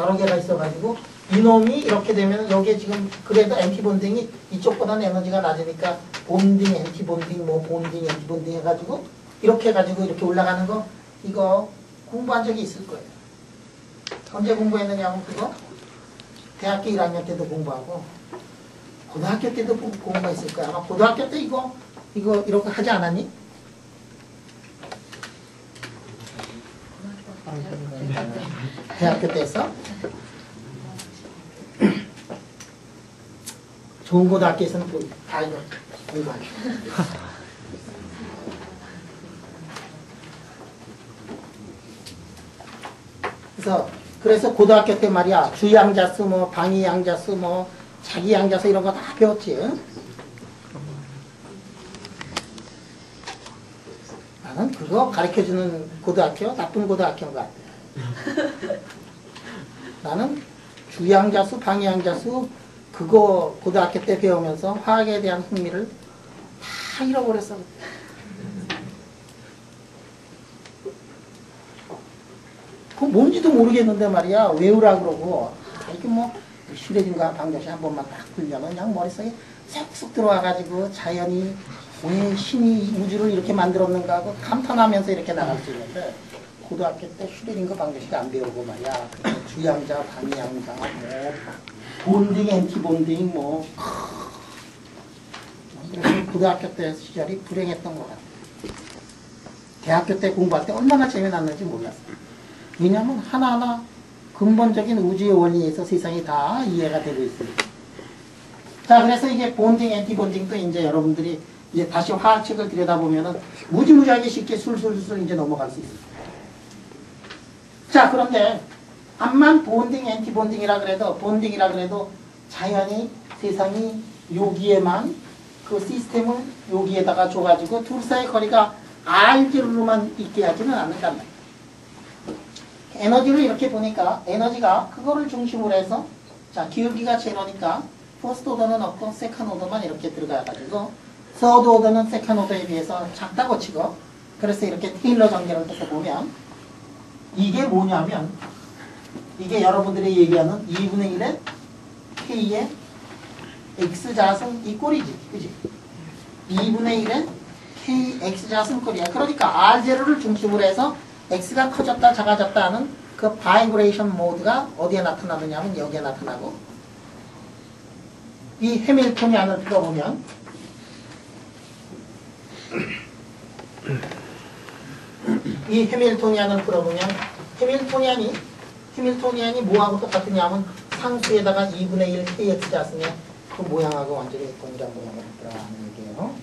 이놈이 이렇게 되면 여기에 지금 그래도 엔티본딩이 이쪽보다는 에너지가 낮으니까 본딩, 엔티본딩, 뭐 본딩, 엔티본딩 해가지고 이렇게 해가지고 이렇게 올라가는 거 이거 공부한 적이 있을 거예요. 언제 공부했느냐 하면 그거 대학교 1학년 때도 공부하고 고등학교 때도 공부했을 거야. 아마 고등학교 때 이거 이렇게 하지 않았니? 대학교 때 했어? 좋은 고등학교에서는 다 이거 공부하죠. 그래서 고등학교 때 말이야 주양자수 뭐 방위양자수 뭐 자기양자수 이런 거 다 배웠지. 나는 그거 가르쳐주는 고등학교 나쁜 고등학교인 것 같아. 나는 주양자수 방위양자수 그거 고등학교 때 배우면서 화학에 대한 흥미를 다 잃어버렸어. 그거 뭔지도 모르겠는데 말이야 외우라 그러고 이렇게 뭐 슈레딩거 방정식 한 번만 딱 풀려면 그냥 머릿속에 쏙쏙 들어와가지고 자연이 왜 신이 우주를 이렇게 만들었는가 하고 감탄하면서 이렇게 나갈 수 있는데 고등학교 때 슈레딩거 방정식 안 배우고 말이야 주양자 방위양자 뭐 본딩 엔티본딩 뭐 그래서 고등학교 때 시절이 불행했던 것 같아. 대학교 때 공부할 때 얼마나 재미났는지 몰랐어. 왜냐면 하나하나 근본적인 우주의 원리에서 세상이 다 이해가 되고 있으니까. 자, 그래서 이게 본딩, 엔티본딩도 이제 여러분들이 이제 다시 화학책을 들여다보면은 무지무지하게 쉽게 술술술 이제 넘어갈 수 있어요. 자, 그런데 암만 본딩, 엔티본딩이라 그래도 본딩이라 그래도 자연히 세상이 여기에만 그 시스템을 여기에다가 줘가지고 둘 사이 거리가 R제로만 있게 하지는 않는단 말이에요. 에너지를 이렇게 보니까 에너지가 그거를 중심으로 해서 자 기울기가 제로니까 퍼스트 오더는 없고 세컨 오더만 이렇게 들어가가지고 서드 오더는 세컨 오더에 비해서 작다고 치고 그래서 이렇게 테일러 전개를 해서 보면 이게 뭐냐면 이게 여러분들이 얘기하는 2분의 1의 K의 X자승 이 꼴이지 그지? 2분의 1의 K X자승 꼴이야. 그러니까 R0를 중심으로 해서 X가 커졌다 작아졌다 하는 그 바이브레이션 모드가 어디에 나타나느냐 하면 여기에 나타나고 이 해밀턴이 안을 풀어보면 이 해밀토니안을 풀어보면 해밀토니안이 뭐하고 똑같으냐면 상수에다가 2분의 1 kx 자승의 그 모양하고 완전히 동일한 모양을 했더라는 얘기예요.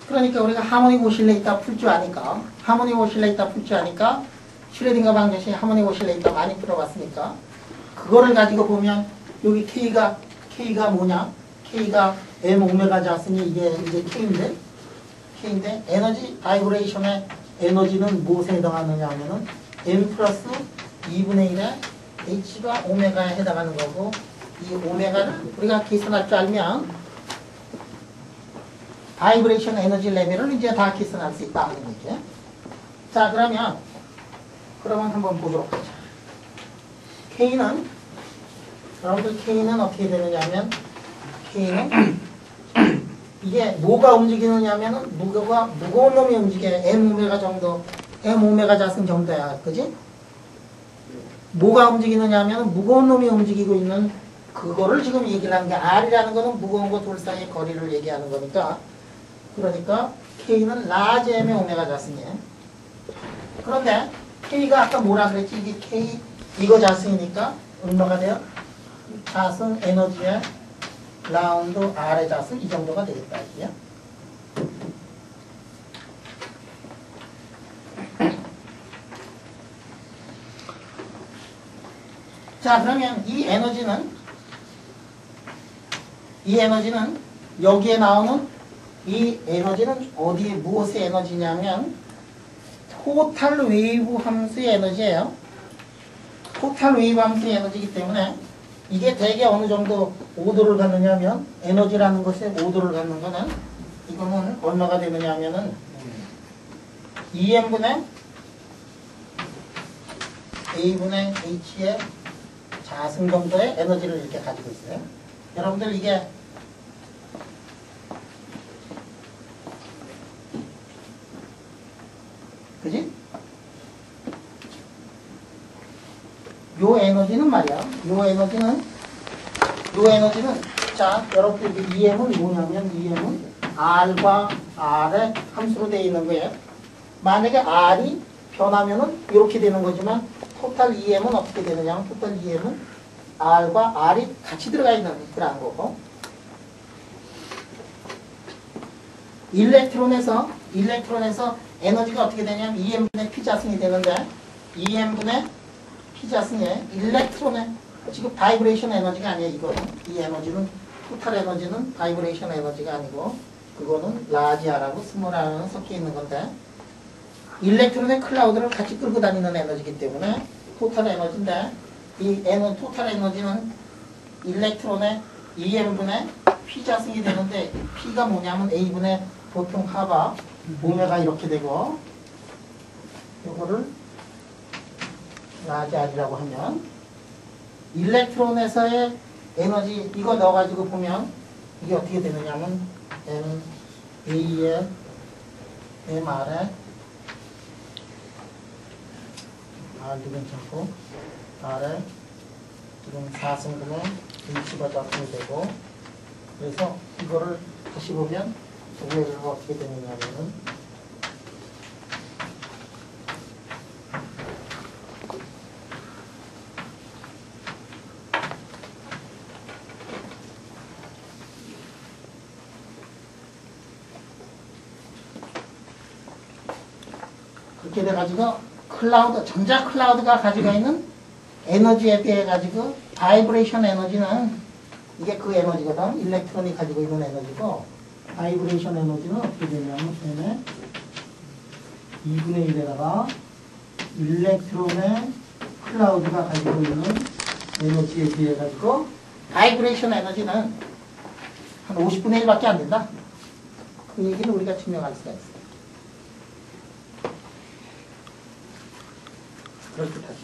그러니까 우리가 하모닉 오실레이터 풀 줄 아니까 슈레딩거 방정식 하모닉 오실레이터 많이 풀어봤으니까 그거를 가지고 보면 여기 K가 뭐냐? K가 M 오메가 자승이 이게 이제 K인데 에너지 바이브레이션의 에너지는 무엇에 해당하느냐 하면은 M 플러스 2분의 1의 H가 오메가에 해당하는 거고 이 오메가를 우리가 계산할 줄 알면 바이브레이션 에너지 레벨을 이제 다 계산할 수 있다 하는 거죠. 자, 그러면 한번 보도록 하자. 여러분들 K는 어떻게 되느냐면 K는 이게 뭐가 움직이느냐면은 무거운 놈이 움직여요. M 오메가 자승 정도야. 그지? 뭐가 움직이느냐면 무거운 놈이 움직이고 있는 그거를 지금 얘기를 하는 게 R이라는 거는 무거운 거 둘 사이의 거리를 얘기하는 거니까 그러니까 K는 라지 M의 오메가 자승이에요. 그런데 K가 아까 뭐라 그랬지? 이게 K 이거 자승이니까 얼마가 돼요? 자승 에너지의 라운드 R의 자승 이 정도가 되겠다. 이게요. 자, 그러면 이 에너지는 여기에 나오는 이 에너지는 어디에 무엇의 에너지냐면 토탈 웨이브 함수의 에너지예요. 토탈 웨이브 함수의 에너지이기 때문에 이게 대개 어느 정도 오도를 갖느냐면 에너지라는 것에 오도를 갖는 거는 이거는 얼마가 되느냐면은 2m분의 a분의 h의 자승 정도의 에너지를 이렇게 가지고 있어요. 여러분들 이게 그지? 요 에너지는 말이야. 요 에너지는 자, 여러분들 EM은 뭐냐면 EM은 R과 R의 함수로 되어 있는 거예요. 만약에 R이 변하면은 이렇게 되는 거지만 토탈 EM은 어떻게 되느냐면 토탈 EM은 R과 R이 같이 들어가 있는 그런 거고 일렉트론에서 에너지가 어떻게 되냐면 EM분의 P자승이 되는데 EM분의 P자승에 일렉트론의 지금 바이브레이션 에너지가 아니에요. 이거는 이 에너지는 토탈 에너지는 바이브레이션 에너지가 아니고 그거는 라지 R하고 스몰 R은 섞여 있는 건데 일렉트론의 클라우드를 같이 끌고 다니는 에너지이기 때문에 토탈 에너지인데 이 토탈 에너지는 일렉트론의 EM분의 P자승이 되는데 P가 뭐냐면 A분의 보통 하바 오메가 이렇게 되고 이거를 라지 R이라고 하면 일렉트론에서의 에너지 이거 넣어가지고 보면 이게 어떻게 되느냐면 MA의 MR에 R도 괜찮고 R에 지금 4승분의 H가 작성이 되고 그래서 이거를 다시 보면 오메가가 어떻게 되느냐면은 그렇게 돼가지고 전자 클라우드가 가지고 있는 에너지에 대해 가지고 바이브레이션 에너지는 이게 그 에너지거든. 일렉트론이 가지고 있는 에너지고 바이브레이션 에너지는 어떻게 되냐면 2분의 1에다가 일렉트론의 클라우드가 가지고 있는 에너지에 비해 가지고 바이브레이션 에너지는 한 50분의 1밖에 안 된다. 그 얘기를 우리가 증명할 수가 있어요. 그렇듯하지.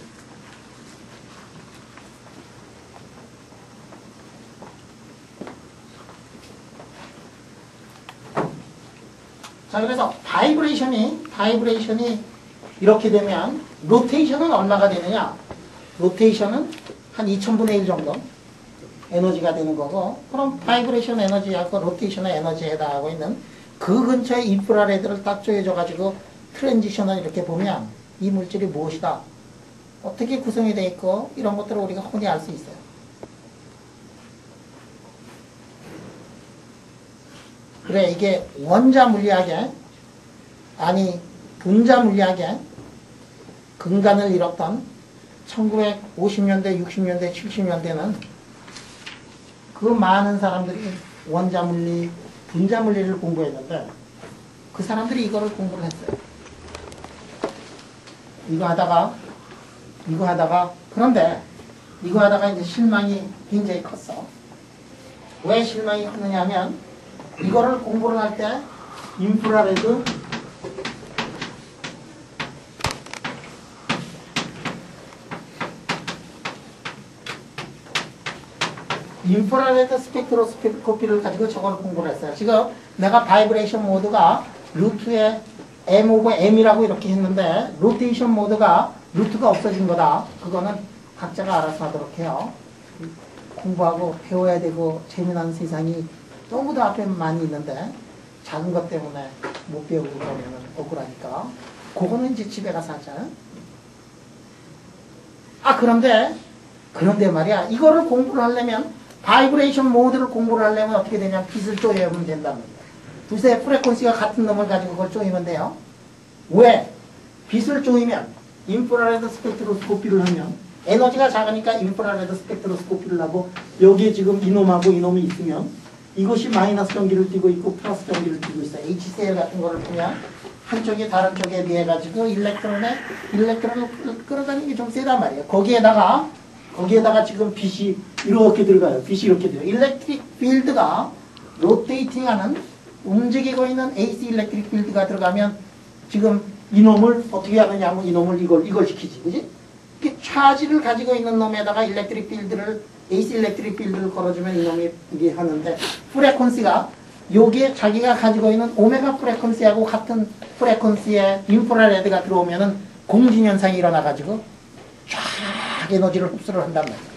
자, 그래서 바이브레이션이 이렇게 되면 로테이션은 얼마가 되느냐? 로테이션은 한 2000분의 1 정도 에너지가 되는 거고 그럼 바이브레이션 에너지하고 로테이션의 에너지에 해당하고 있는 그 근처에 인프라레드를 딱 조여줘가지고 트랜지션을 이렇게 보면 이 물질이 무엇이다, 어떻게 구성이 되어 있고, 이런 것들을 우리가 흔히 알 수 있어요. 그래, 이게 원자 물리학에, 아니 분자 물리학에 근간을 잃었던 1950년대, 60년대, 70년대는 그 많은 사람들이 원자 물리, 분자 물리를 공부했는데 그 사람들이 이거를 공부를 했어요. 이거 하다가 그런데 이거 하다가 이제 실망이 굉장히 컸어. 왜 실망이 컸느냐 하면 이거를 공부를 할 때 인프라레드 스펙트로스코피를 가지고 저걸 공부를 했어요. 지금 내가 바이브레이션 모드가 루트에 M 오브 M이라고 이렇게 했는데 로테이션 모드가 루트가 없어진 거다. 그거는 각자가 알아서 하도록 해요. 공부하고 배워야 되고 재미난 세상이 너무도 앞에 많이 있는데 작은 것 때문에 못 배우고 그러면 억울하니까 그거는 이제 집에 가서 하자. 그런데 말이야, 이거를 공부를 하려면 바이브레이션 모드를 공부를 하려면 어떻게 되냐면 빛을 쪼여면 된다는 거예요. 두세 프레퀀시가 같은 놈을 가지고 그걸 쪼이면 돼요. 왜? 빛을 쪼이면 인프라레드 스펙트로스코피를 하면 에너지가 작으니까 인프라레드 스펙트로스코피를 하고 여기에 지금 이놈하고 이놈이 있으면 이것이 마이너스 전기를 띠고 있고 플러스 전기를 띠고 있어요. HCl 같은 거를 보면 한쪽이 다른 쪽에 비해 가지고 일렉트론을 끌어다니는 게 좀 세단 말이에요. 거기에다가 지금 빛이 이렇게 들어가요. 빛이 이렇게 돼요. 일렉트릭 필드가 로테이팅하는, 움직이고 있는 AC 일렉트릭 필드가 들어가면 지금 이놈을 어떻게 하느냐 하면 이놈을 이걸 시키지. 그지? 이렇게 차지를 가지고 있는 놈에다가 일렉트릭 필드를, AC 일렉트릭 필드를 걸어주면 이놈이 이게 하는데, 프레퀀시가 여기에 자기가 가지고 있는 오메가 프레퀀시하고 같은 프레퀀시에 인프라레드가 들어오면은 공진현상이 일어나가지고 쫙 에너지를 흡수를 한단 말이에요.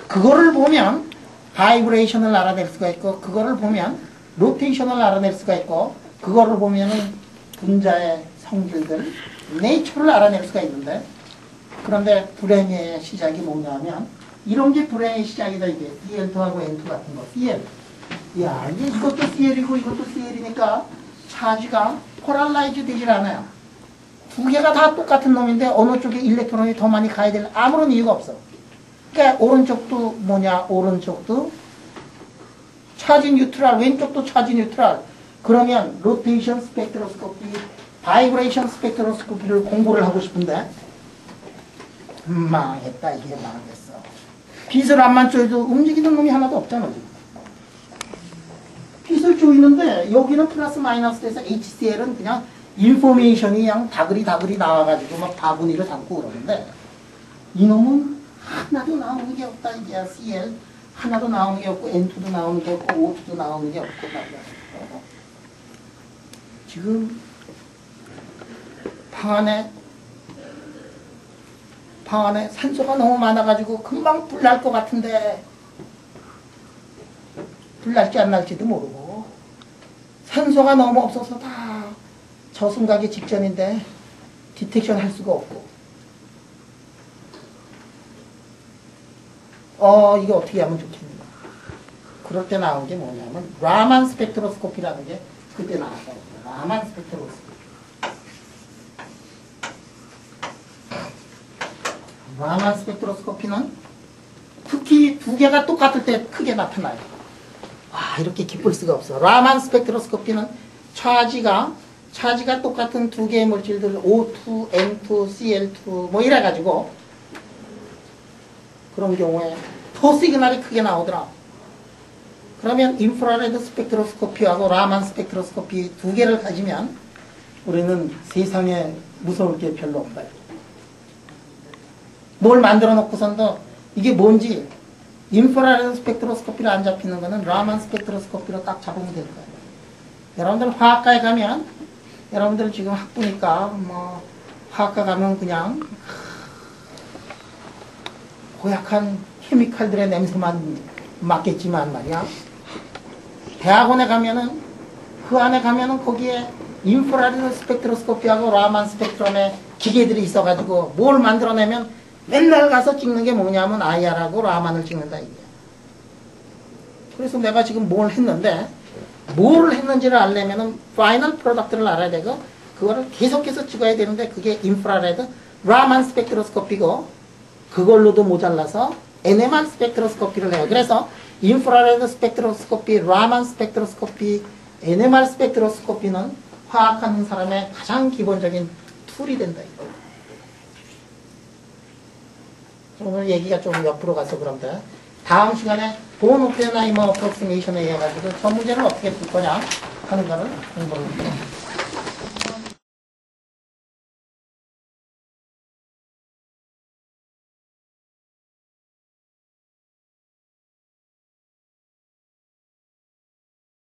그거를 보면 바이브레이션을 알아낼 수가 있고, 그거를 보면 로테이션을 알아낼 수가 있고, 그거를 보면은 분자의 성질들, 네이처를 알아낼 수가 있는데, 그런데 불행의 시작이 뭐냐 하면 이런 게 불행의 시작이다. 이게 CL2하고 N2 같은 거. CL. 야, 이것도 CL이고 이것도 CL이니까 차지가 폴라라이즈 되질 않아요. 두 개가 다 똑같은 놈인데 어느 쪽에 일렉트론이 더 많이 가야 될 아무런 이유가 없어. 그러니까 오른쪽도 뭐냐, 오른쪽도 차지 뉴트럴, 왼쪽도 차지 뉴트럴. 그러면 로테이션 스펙트로스코피, 바이브레이션 스펙트로스코피를 공부를 하고 싶은데 망했다. 이게 망했어. 빛을 안만 쪼여도 움직이는 놈이 하나도 없잖아. 지금. 빛을 쪼이는데 여기는 플러스 마이너스 돼서 HCl은 그냥 인포메이션이 그냥 다그리 나와가지고 막 바구니를 담고 그러는데 이놈은 하나도 나오는 게 없다. 이게 CL 하나도 나오는 게 없고 N2도 나오는 게 없고 O2도 나오는 게 없고 말이야. 지금 방 안에 산소가 너무 많아가지고 금방 불 날 것 같은데 불 날지 안 날지도 모르고, 산소가 너무 없어서 다 저승 가기 직전인데 디텍션 할 수가 없고, 이게 어떻게 하면 좋겠는가. 그럴 때 나온 게 뭐냐면 라만 스펙트로스코피라는 게 그때 나왔어요. 라만 스펙트로스코피. 라만 스펙트로스코피는 특히 두 개가 똑같을 때 크게 나타나요. 이렇게 기쁠 수가 없어. 라만 스펙트로스코피는 차지가 똑같은 두 개의 물질들 O2, N2, Cl2 뭐 이래가지고 그런 경우에 더 시그널이 크게 나오더라. 그러면 인프라레드 스펙트로스코피하고 라만 스펙트로스코피 두 개를 가지면 우리는 세상에 무서울 게 별로 없다. 뭘 만들어 놓고선도 이게 뭔지 인프라레드 스펙트로스코피로 안 잡히는 거는 라만 스펙트로스코피로 딱 잡으면 될 거예요. 여러분들 화학과에 가면, 여러분들 지금 학부니까 뭐 화학과 가면 그냥 고약한 케미칼들의 냄새만 맡겠지만 말이야, 대학원에 가면은 그 안에 가면은 거기에 인프라레드 스펙트로스코피하고 라만 스펙트럼의 기계들이 있어가지고 뭘 만들어내면 맨날 가서 찍는 게 뭐냐면 IR하고 라만을 찍는다 이게. 그래서 내가 지금 뭘 했는데 뭘 했는지를 알려면은 파이널 프로덕트를 알아야 되고 그거를 계속해서 찍어야 되는데 그게 인프라레드 라만 스펙트로스코피고 그걸로도 모자라서 NMR 스펙트로스코피를 해요. 그래서 인프라레드 스펙트로스코피, 라만 스펙트로스코피, NMR 스펙트로스코피는 화학하는 사람의 가장 기본적인 툴이 된다 이거. 오늘 얘기가 좀 옆으로 가서 그런데 다음 시간에 본 오펜하이머 어프로시메이션에 의해 가지고 저 문제는 어떻게 풀 거냐 하는 거를 공부를 해요.